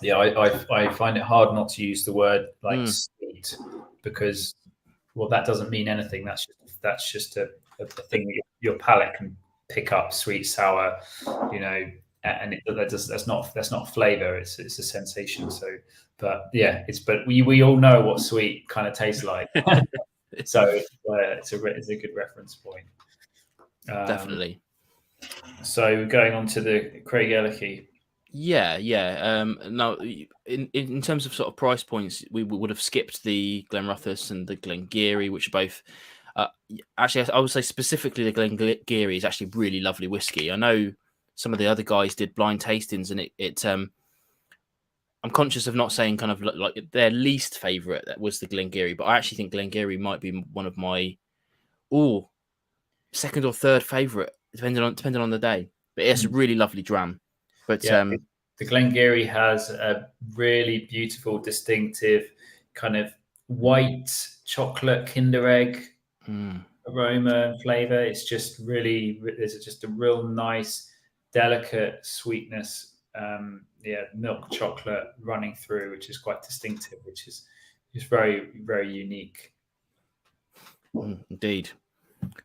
Yeah, I find it hard not to use the word like sweet, because that doesn't mean anything. That's just a thing that your palate can pick up: sweet, sour, and that's not flavor. It's a sensation. So, but yeah, but we all know what sweet kind of tastes like. So it's a good reference point. Definitely. So going on to the Craigellachie. Yeah. Now, in terms of sort of price points, we would have skipped the Glenrothes and the Glengarry, which are both. Actually, I would say specifically the Glengarry is actually really lovely whiskey. I know some of the other guys did blind tastings, and I'm conscious of not saying kind of like their least favorite that was the Glengarry, but I actually think Glengarry might be one of my second or third favorite, depending on the day. But it's a really lovely dram. But yeah, the Glengarry has a really beautiful, distinctive kind of white chocolate Kinder Egg aroma and flavor. It's just really, there's just a real nice, delicate sweetness. Milk chocolate running through, which is quite distinctive, which is very, very unique. Indeed.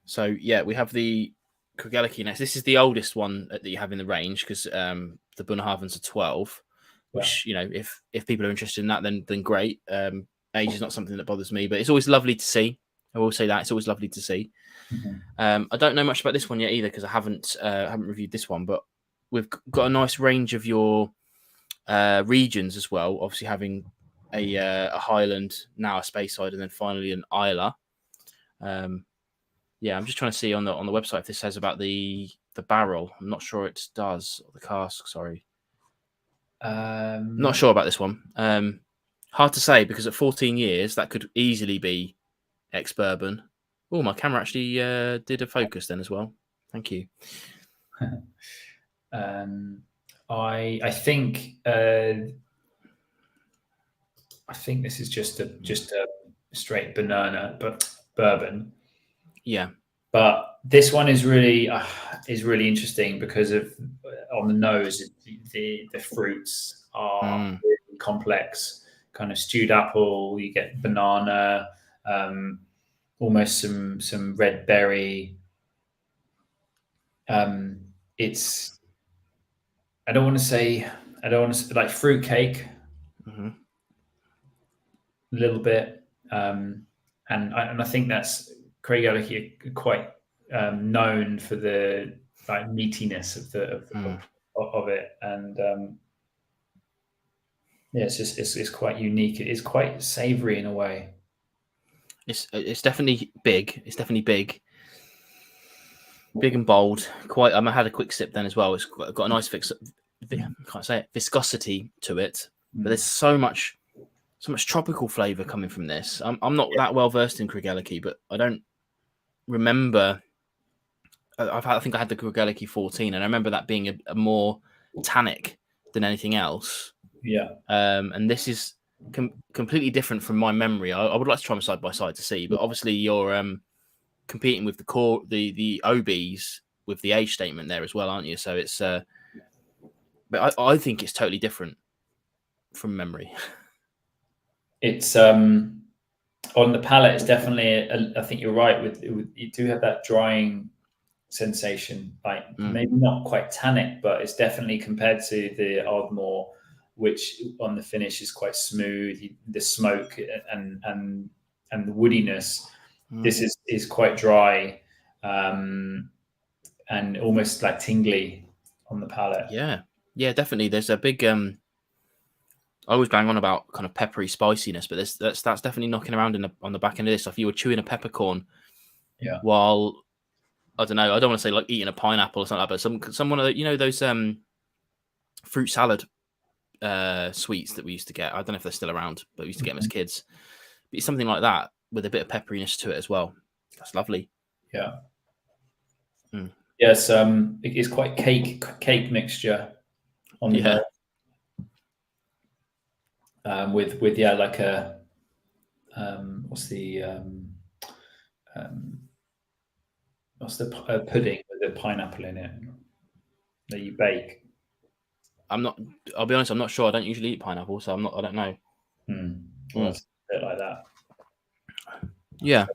So yeah, we have the Craigellachie next. This is the oldest one that you have in the range, because the Bunnahavens are 12. Which, you know, if people are interested in that, then great. Age is not something that bothers me, but it's always lovely to see. I will say that it's always lovely to see. I don't know much about this one yet either, because I haven't reviewed this one, but we've got a nice range of your regions as well. Obviously, having a Highland, now a Speyside, and then finally an Islay. Yeah, I'm just trying to see on the website if this says about the barrel. I'm not sure it does. Or the cask, sorry. Not sure about this one. Hard to say, because at 14 years, that could easily be ex-bourbon. Oh, my camera actually did a focus then as well. Thank you. I think this is just a straight banana, but bourbon. Yeah. But this one is really interesting because of on the nose, the fruits are really complex. Kind of stewed apple, you get banana, almost some red berry. It's I don't want to say like fruit cake, a little bit, and I think that's Craigellachie are quite known for the like meatiness of it, and it's quite unique. It is quite savoury in a way. It's definitely big. It's definitely big and bold. Quite. I had a quick sip then as well. It's got a nice viscosity to it, but there's so much tropical flavour coming from this. I'm not that well versed in Craigellachie, but I don't remember. I think I had the Craigellachie 14, and I remember that being a more tannic than anything else. Yeah. And this is completely different from my memory. I would like to try them side by side to see, but obviously you're competing with the core, the OBs with the age statement there as well, aren't you? So it's, but I think it's totally different from memory. It's on the palate. It's definitely. I think you're right. With you do have that drying sensation, like maybe not quite tannic, but it's definitely compared to the Ardmore, which on the finish is quite smooth. The smoke and the woodiness. This is quite dry, and almost like tingly on the palate. Yeah, definitely. There's a big. I always bang on about kind of peppery spiciness, but that's definitely knocking around on the back end of this. If you were chewing a peppercorn, while I don't know, I don't want to say like eating a pineapple or something like that, but some one of the, you know, those fruit salad sweets that we used to get. I don't know if they're still around, but we used to get them as kids. But it's something like that with a bit of pepperiness to it as well. That's lovely. Yeah. Yes, it is quite cake mixture on the nose. With like a what's the pudding with the pineapple in it that you bake? I'll be honest, I'm not sure. I don't usually eat pineapple, so I don't know. Well, it's a bit like that. Yeah.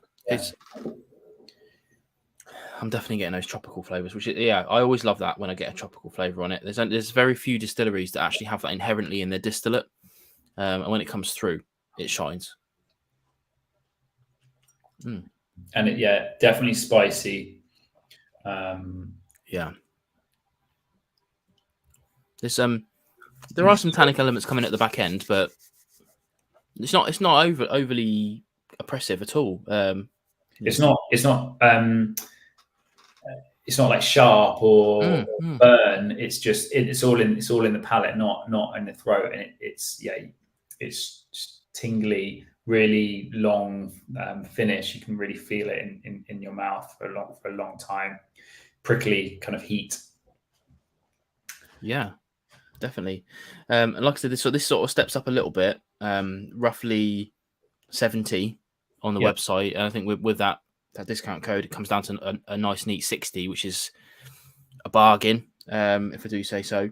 I'm definitely getting those tropical flavors, which I always love that when I get a tropical flavor on it. There's very few distilleries that actually have that inherently in their distillate, and when it comes through, it shines. And definitely spicy. There's there are some tannic elements coming at the back end, but it's not overly oppressive at all. It's not like sharp or burn. It's just it's all in the palate, not in the throat, and it's just tingly, really long finish. You can really feel it in your mouth for a long time. Prickly kind of heat. Yeah, definitely. And like I said, this sort of steps up a little bit, roughly 70 on the website, and I think with that that discount code, it comes down to a nice neat 60, which is a bargain, if I do say so.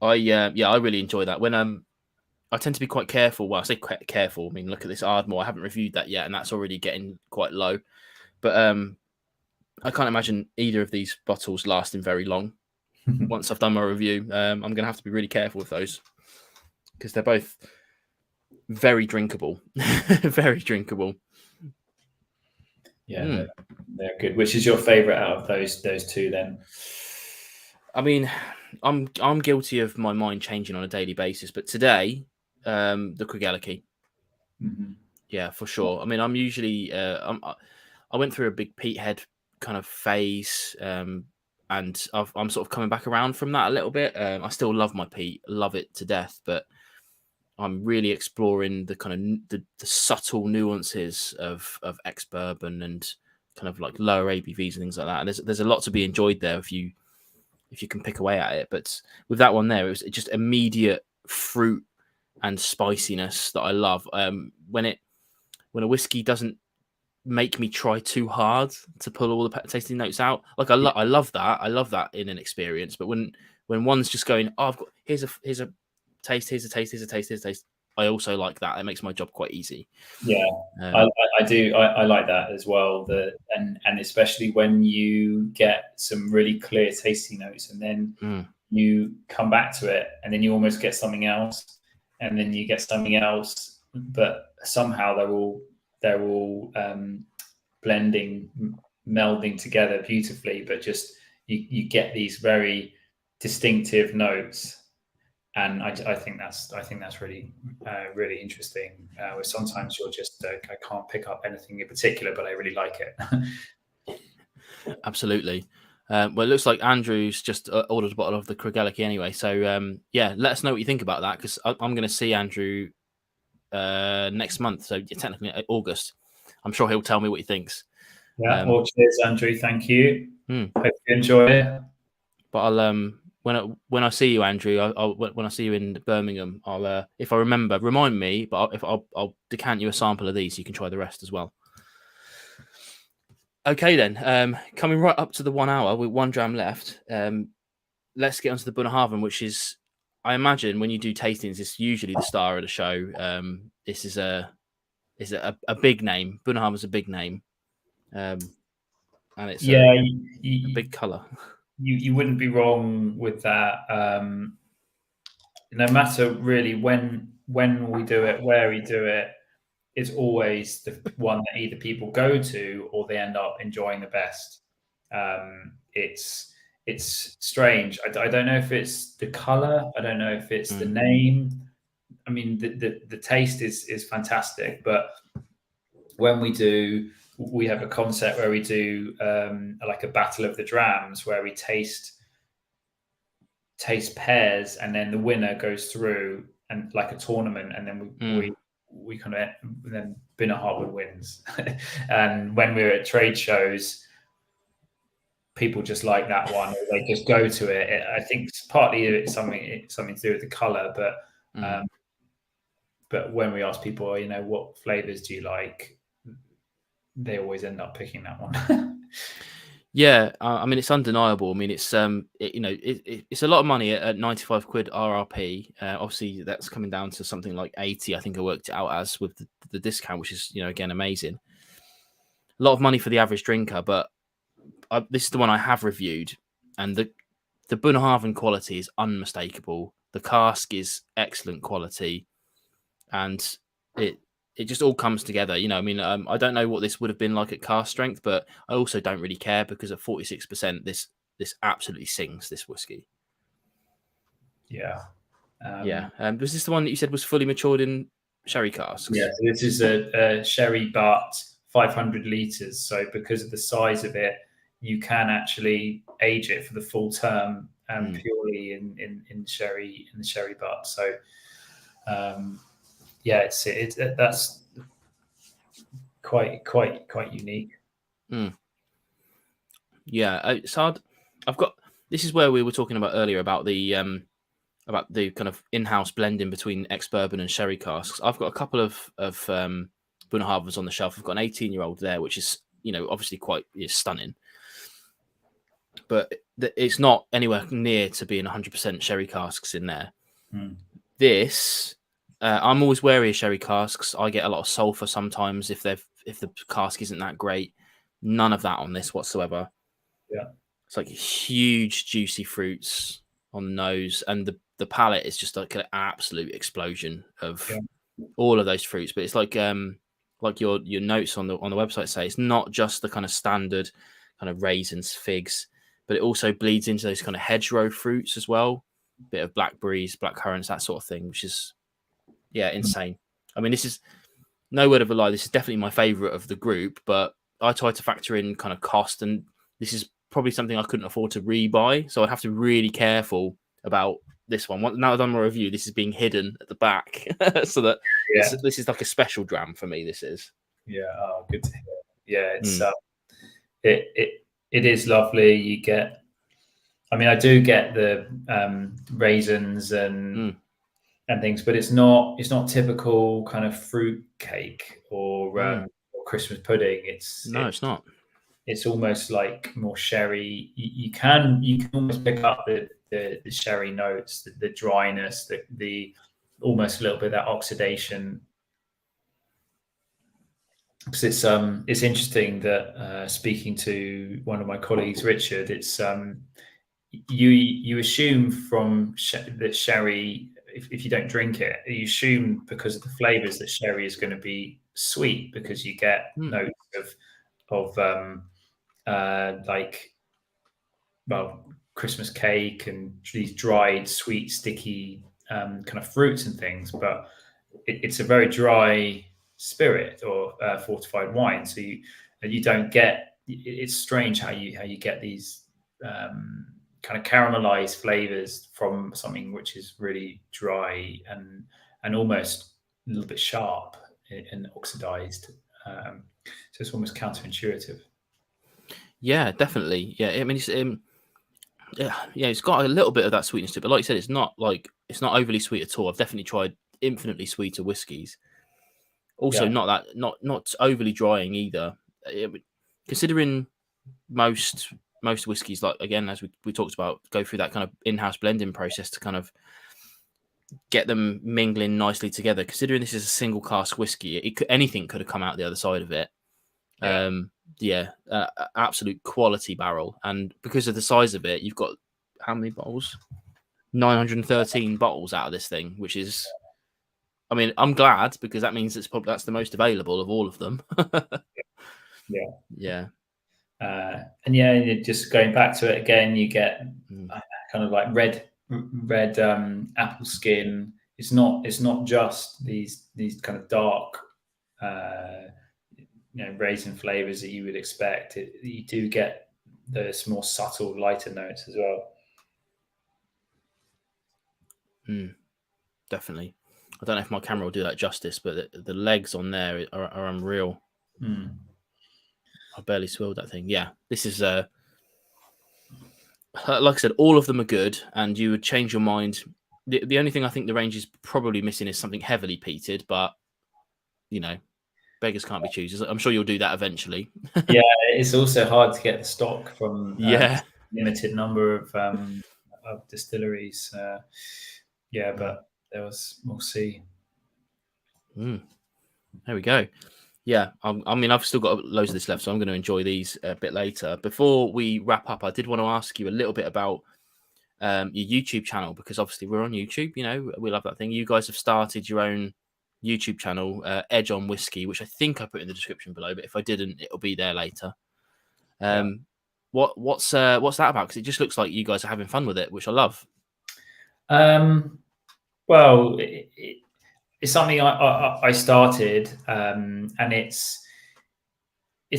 I really enjoy that. When I tend to be quite careful. Well, I say quite careful. I mean, look at this Ardmore. I haven't reviewed that yet, and that's already getting quite low. But I can't imagine either of these bottles lasting very long. Once I've done my review, I'm going to have to be really careful with those because they're both very drinkable. Very drinkable. Yeah, they're good. Which is your favourite out of those two then? I mean, I'm guilty of my mind changing on a daily basis, but today, the Craigellachie. Mm-hmm. Yeah, for sure. I mean, I'm usually I went through a big peathead kind of phase, and I'm sort of coming back around from that a little bit. I still love my peat, love it to death, but I'm really exploring the kind of the subtle nuances of ex-bourbon and kind of like lower ABVs and things like that. And there's a lot to be enjoyed there if you can pick away at it. But with that one there, it was just immediate fruit and spiciness that I love. When a whiskey doesn't make me try too hard to pull all the tasting notes out, like I love that. I love that in an experience. But when one's just going, oh, I've got here's a taste, here's a taste, here's a taste, here's a taste. I also like that. It makes my job quite easy. Yeah, I do. I like that as well. And especially when you get some really clear tasting notes, and then you come back to it, and then you almost get something else, and then you get something else, but somehow they're all blending, melding together beautifully. But just you get these very distinctive notes. And I think that's really really interesting. Where sometimes you're just I can't pick up anything in particular, but I really like it. Absolutely. Well, it looks like Andrew's just ordered a bottle of the Craigellachie anyway. So yeah, let us know what you think about that, because I'm going to see Andrew next month. So technically August. I'm sure he'll tell me what he thinks. Yeah. Well, cheers, Andrew. Thank you. Hope you enjoy it. But I'll when I see you, Andrew, when I see you in Birmingham, I'll if I remember, remind me. But I'll decant you a sample of these, so you can try the rest as well. Okay, then. Coming right up to the 1 hour with 1 dram left. Let's get onto the Bunnahabhain, which is, I imagine, when you do tastings, it's usually the star of the show. This is a big name. Bunnahabhain's a big name, and it's a big colour. You wouldn't be wrong with that. No matter really when we do it, where we do it, it's always the one that either people go to or they end up enjoying the best. It's strange. I don't know if it's the color. I don't know if it's the name. I mean, the taste is fantastic, but when we have a concept where we do like a battle of the drams, where we taste pairs, and then the winner goes through and like a tournament, and then we kind of then Bunnahabhain wins. And when we're at trade shows, people just like that one, or they just go to it. I think partly it's something to do with the color, but when we ask people, what flavors do you like, they always end up picking that one. Yeah, I mean, it's undeniable. I mean, it's it's a lot of money at 95 quid RRP. Obviously, that's coming down to something like 80. I think I worked it out as with the discount, which is again amazing. A lot of money for the average drinker, but this is the one I have reviewed, and the Bunnahabhain quality is unmistakable. The cask is excellent quality, and it just all comes together. I mean, I don't know what this would have been like at cask strength, but I also don't really care, because at 46%, this absolutely sings, this whiskey. Yeah. Was this the one that you said was fully matured in sherry casks? Yeah, so this is a sherry butt, 500 litres. So because of the size of it, you can actually age it for the full term purely in the sherry butt. So that's quite unique. Yeah, it's hard. This is where we were talking about earlier about the kind of in-house blending between ex-bourbon and sherry casks. I've got a couple of Bunnahabhains on the shelf. I've got an 18-year-old there, which is obviously quite stunning. But it's not anywhere near to being 100% sherry casks in there. This, I'm always wary of sherry casks. I get a lot of sulfur sometimes if the cask isn't that great. None of that on this whatsoever. Yeah, it's like huge juicy fruits on the nose, and the palate is just like an absolute explosion of all of those fruits. But it's like your notes on the website say, it's not just the kind of standard kind of raisins, figs, but it also bleeds into those kind of hedgerow fruits as well. Bit of blackberries, black currants, that sort of thing, which is insane. I mean, this is no word of a lie. This is definitely my favorite of the group, but I tried to factor in kind of cost, and this is probably something I couldn't afford to rebuy. So I'd have to be really careful about this one. Now I've done my review, this is being hidden at the back, so that this is like a special dram for me. This is good to hear. Yeah, it's it is lovely. You get, I mean, I do get the raisins and things, but it's not typical kind of fruit cake or Christmas pudding. It's not. It's almost like more sherry. You can almost pick up the sherry notes, the dryness, the almost a little bit of that oxidation. Because it's interesting that speaking to one of my colleagues, Richard, it's you assume from that sherry, if you don't drink it, you assume because of the flavors that sherry is going to be sweet, because you get notes of like, well, Christmas cake and these dried, sweet, sticky kind of fruits and things, but it's a very dry spirit or fortified wine. So you don't get. It's strange how you get these kind of caramelized flavors from something which is really dry and almost a little bit sharp and oxidized. So it's almost counterintuitive. Yeah, definitely. Yeah, I mean, it's it's got a little bit of that sweetness to it, but like you said, it's not overly sweet at all. I've definitely tried infinitely sweeter whiskies. Also, not overly drying either. Considering most whiskies, like again, as we talked about, go through that kind of in-house blending process to kind of get them mingling nicely together. Considering this is a single cask whiskey, anything could have come out the other side of it. Absolute quality barrel, and because of the size of it, you've got how many bottles? 913 bottles out of this thing, which is, I mean, I'm glad, because that means that's the most available of all of them. And just going back to it again, you get kind of like red apple skin. It's not just these kind of dark raisin flavors that you would expect. You do get those more subtle, lighter notes as well. Definitely. I don't know if my camera will do that justice, but the legs on there are unreal. I barely swilled that thing. Yeah, this is like I said, all of them are good, and you would change your mind. The only thing I think the range is probably missing is something heavily peated, but beggars can't be choosers. I'm sure you'll do that eventually. Yeah, it's also hard to get the stock from limited number of distilleries. But we'll see. There we go. Yeah, I mean, I've still got loads of this left, so I'm going to enjoy these a bit later. Before we wrap up, I did want to ask you a little bit about your YouTube channel, because obviously we're on YouTube. We love that thing. You guys have started your own YouTube channel, Edge on Whisky, which I think I put in the description below, but if I didn't, it'll be there later. What's that about? Because it just looks like you guys are having fun with it, which I love. Well, it's something I started, and it's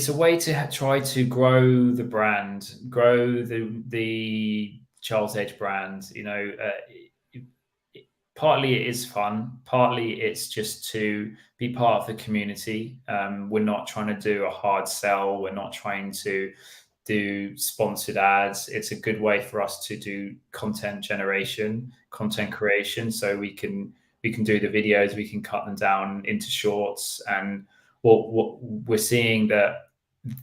a way to try to grow the brand, grow the Charles Edge brand. Partly it is fun, partly it's just to be part of the community. We're not trying to do a hard sell. We're not trying to do sponsored ads. It's a good way for us to do content generation, content creation, so we can do the videos, we can cut them down into shorts. And what we're seeing, that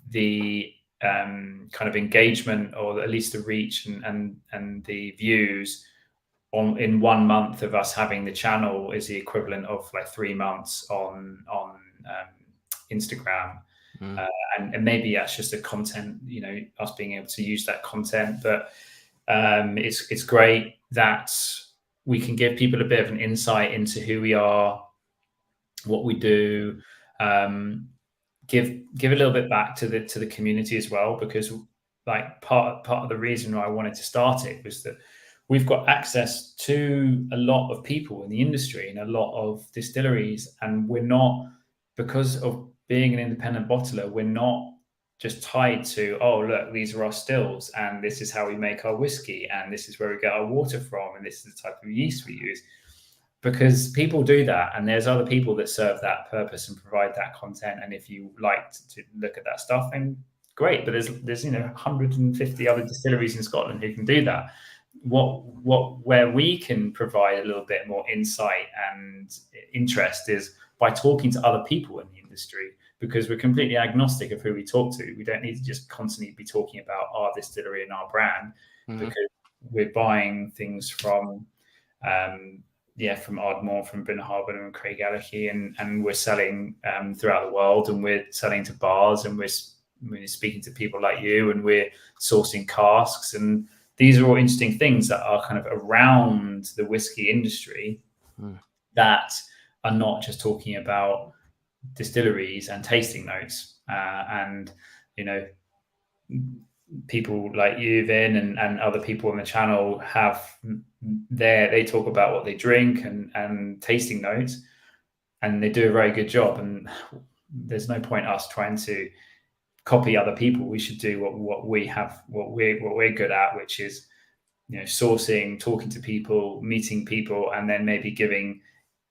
the kind of engagement, or at least the reach and the views in 1 month of us having the channel is the equivalent of like 3 months on Instagram. And maybe that's just the content, us being able to use that content. But it's great that we can give people a bit of an insight into who we are, what we do, give a little bit back to the community as well, because like part of the reason why I wanted to start it was that we've got access to a lot of people in the industry and a lot of distilleries, and we're not, because of being an independent bottler, we're not just tied to, oh, look, these are our stills and this is how we make our whiskey and this is where we get our water from and this is the type of yeast we use. Because people do that, and there's other people that serve that purpose and provide that content. And if you like to look at that stuff, then great. But there's 150 other distilleries in Scotland who can do that. Where we can provide a little bit more insight and interest is by talking to other people in the industry, because we're completely agnostic of who we talk to. We don't need to just constantly be talking about our distillery and our brand, because we're buying things from from Ardmore, from Bryn Harbor and Craig Ellachie, and we're selling throughout the world, and we're selling to bars, and we're speaking to people like you, and we're sourcing casks. And these are all interesting things that are kind of around the whiskey industry that are not just talking about distilleries and tasting notes. And people like you, Vin, and other people on the channel they talk about what they drink and tasting notes, and they do a very good job. And there's no point us trying to copy other people. We should do what we're good at, which is sourcing, talking to people, meeting people, and then maybe giving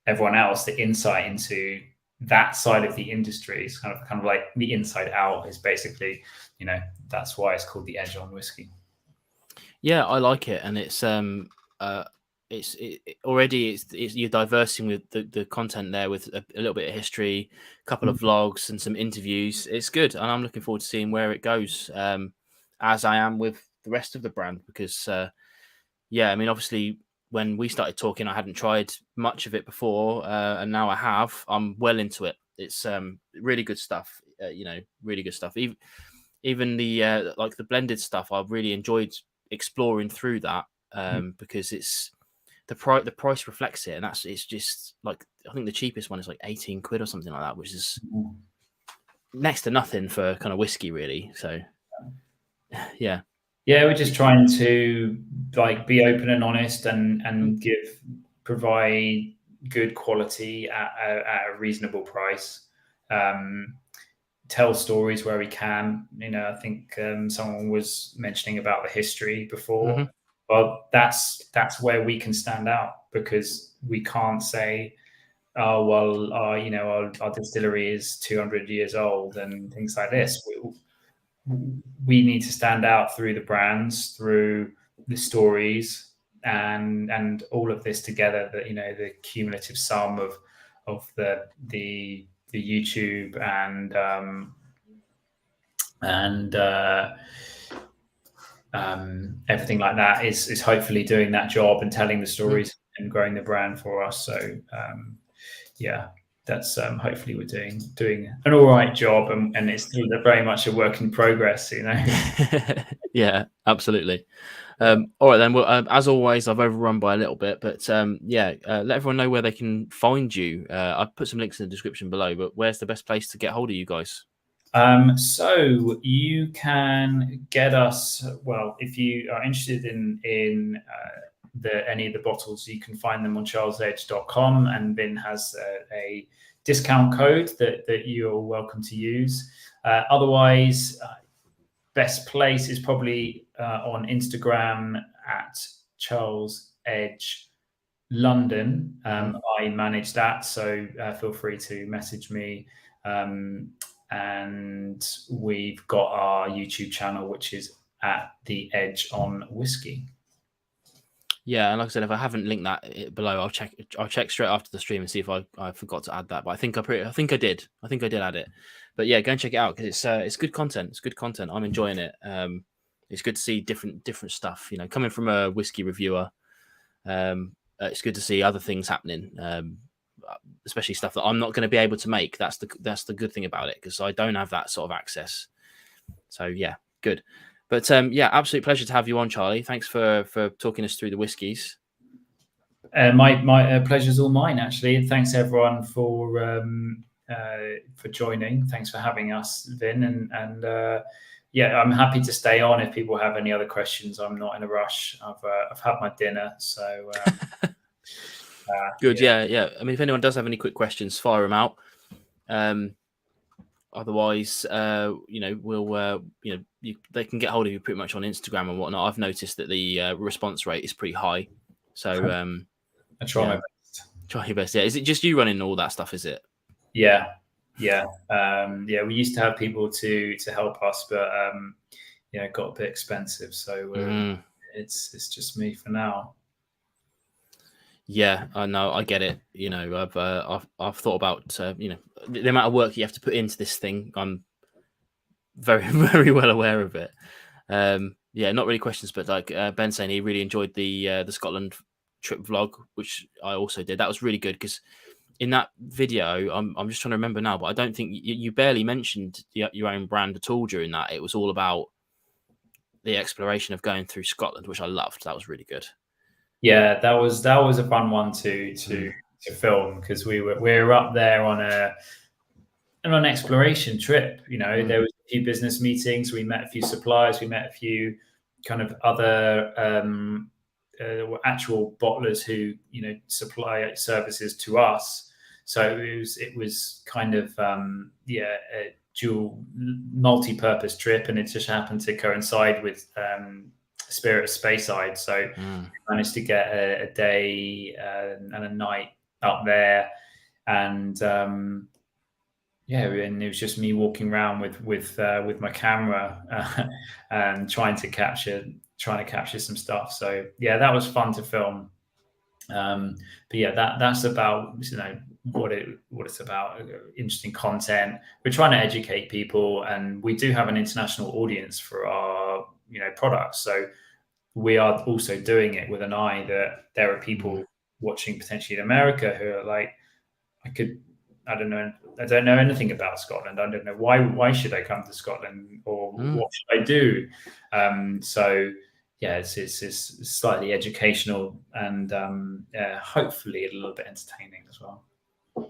everyone else the insight into that side of the industry. Is kind of like the inside out is basically, that's why it's called the Edge on Whiskey. Yeah, I like it, and it's you're diversing with the content there with a little bit of history, a couple of vlogs, and some interviews. It's good, and I'm looking forward to seeing where it goes. As I am with the rest of the brand, because obviously when we started talking, I hadn't tried much of it before, and now I have. I'm well into it. It's really good stuff. Really good stuff. Even the like the blended stuff, I've really enjoyed exploring through that, because it's the price reflects it, and it's just like, I think the cheapest one is like 18 quid or something like that, which is next to nothing for kind of whiskey, really. So yeah, we're just trying to like be open and honest and provide good quality at a reasonable price. Tell stories where we can. I think someone was mentioning about the history before. Well, that's where we can stand out, because we can't say, oh well, our distillery is 200 years old and things like this. We need to stand out through the brands, through the stories, and all of this together. That the cumulative sum of the YouTube and everything like that is hopefully doing that job and telling the stories and growing the brand for us. So that's hopefully we're doing an all right job, and it's still very much a work in progress. Yeah, absolutely. All right then. Well, as always, I've overrun by a little bit, but let everyone know where they can find you. I've put some links in the description below, but where's the best place to get hold of you guys? So you can get us, well, if you are interested in any of the bottles, you can find them on charlesedge.com, and Vin has a discount code that you're welcome to use. Otherwise, best place is probably on Instagram at Charles Edge London. I manage that, so feel free to message me. And we've got our YouTube channel, which is at The Edge on Whiskey. Yeah, and like I said, if I haven't linked that below, I'll check. I'll check straight after the stream and see if I forgot to add that. But I think I think I did. I think I did add it. But yeah, go and check it out because it's good content. It's good content. I'm enjoying it. It's good to see different stuff. You know, coming from a whiskey reviewer, it's good to see other things happening. Especially stuff that I'm not going to be able to make. That's the good thing about it, because I don't have that sort of access. So yeah, good. But yeah, absolute pleasure to have you on, Charlie. Thanks for talking us through the whiskies. My pleasure's all mine, actually. Thanks everyone for joining. Thanks for having us, Vin, and yeah, I'm happy to stay on if people have any other questions. I'm not in a rush. I've had my dinner, so good. Yeah. I mean, if anyone does have any quick questions, fire them out. Otherwise, you know, we'll they can get hold of you pretty much on Instagram and whatnot. I've noticed that the response rate is pretty high, so I try my best. Try your best. Yeah, is it just you running all that stuff? Is it? Yeah. We used to have people to help us, but it got a bit expensive, so it's just me for now. Yeah, I know. I get it. You know, I've thought about the amount of work you have to put into this thing. I'm very very well aware of it. Yeah, not really questions, but like Ben saying he really enjoyed the Scotland trip vlog, which I also did. That was really good because in that video, I'm just trying to remember now, but I don't think you barely mentioned your own brand at all during that. It was all about the exploration of going through Scotland, which I loved. That was really good. Yeah, that was a fun one to film, because we were up there on an exploration trip. There was a few business meetings. We met a few suppliers. We met a few kind of other actual bottlers who supply services to us. So it was kind of a dual multi-purpose trip, and it just happened to coincide with Spirit of Speyside. So we managed to get a day and a night up there, and and it was just me walking around with my camera and trying to capture some stuff. So yeah, that was fun to film. But yeah, that's about what it's about. Interesting content. We're trying to educate people, and we do have an international audience for our products. So we are also doing it with an eye that there are people watching potentially in America who are like, I don't know anything about Scotland. I don't know why should I come to Scotland, or what should I do? So yeah, it's slightly educational and hopefully a little bit entertaining as well.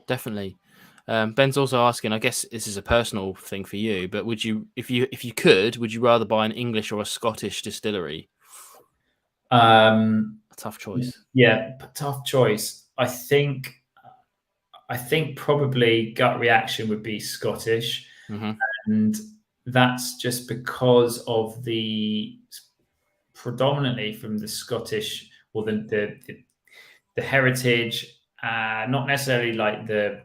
Definitely. Ben's also asking, I guess this is a personal thing for you, but would you, if you could, would you rather buy an English or a Scottish distillery? A tough choice. Yeah, tough choice. I think probably gut reaction would be Scottish, and that's just because of the predominantly from the Scottish, or the heritage, not necessarily like the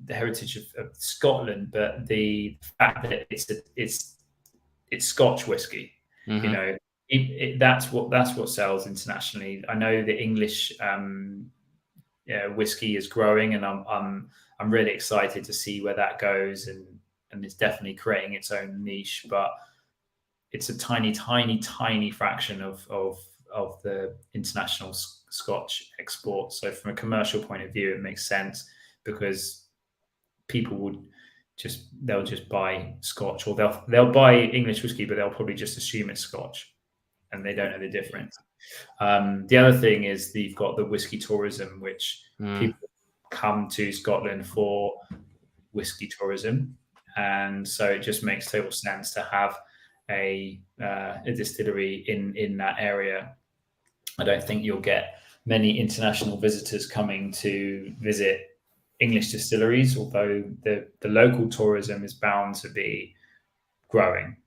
heritage of Scotland, but the fact that it's Scotch whiskey. That's what sells internationally. I know the English whiskey is growing, and I'm really excited to see where that goes, and it's definitely creating its own niche, but it's a tiny fraction of the international Scotch export. So from a commercial point of view, it makes sense, because people they'll just buy Scotch, or they'll buy English whiskey, but they'll probably just assume it's Scotch, and they don't know the difference. The other thing is that you've got the whiskey tourism, which people come to Scotland for whiskey tourism, and so it just makes total sense to have a distillery in that area. I don't think you'll get many international visitors coming to visit English distilleries, although the local tourism is bound to be growing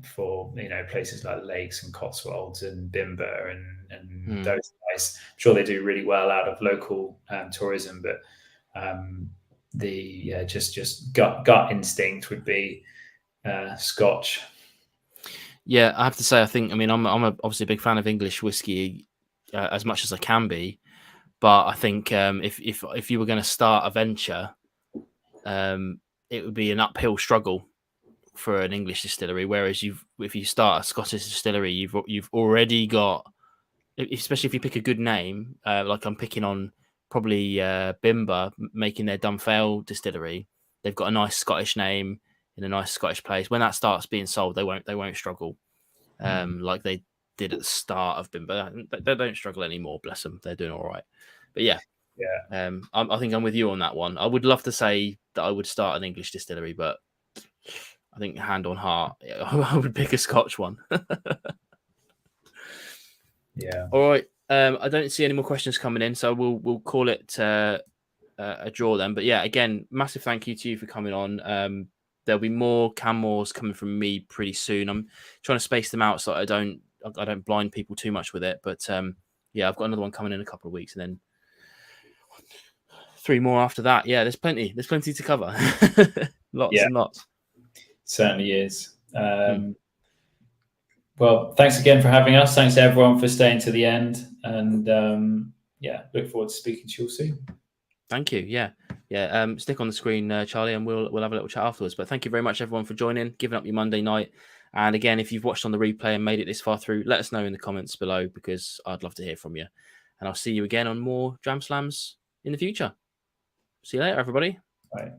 for places like Lakes and Cotswolds and Bimber and those guys. I'm sure they do really well out of local tourism, but just gut instinct would be Scotch. Yeah, I have to say, I'm obviously a big fan of English whiskey as much as I can be, but I think if you were going to start a venture, it would be an uphill struggle for an English distillery. Whereas if you start a Scottish distillery, you've already got, especially if you pick a good name, like I'm picking on probably Bimber making their Dunfale distillery. They've got a nice Scottish name in a nice Scottish place. When that starts being sold, they won't struggle like they did at the start of Bimber. They don't struggle anymore. Bless them, they're doing all right. But yeah, I think I'm with you on that one. I would love to say that I would start an English distillery, but I think hand on heart, I would pick a Scotch one. Yeah. All right. I don't see any more questions coming in, so we'll call it a draw then. But yeah, again, massive thank you to you for coming on. There'll be more Canmores coming from me pretty soon. I'm trying to space them out so I don't blind people too much with it. But yeah, I've got another one coming in a couple of weeks, and then 3 more after that. Yeah, there's plenty to cover. Lots and lots. Certainly is. Well, thanks again for having us. Thanks to everyone for staying to the end. And look forward to speaking to you all soon. Thank you. Yeah. Stick on the screen, Charlie, and we'll have a little chat afterwards. But thank you very much, everyone, for joining, giving up your Monday night. And again, if you've watched on the replay and made it this far through, let us know in the comments below, because I'd love to hear from you. And I'll see you again on more Dram Slams in the future. See you later, everybody. Bye.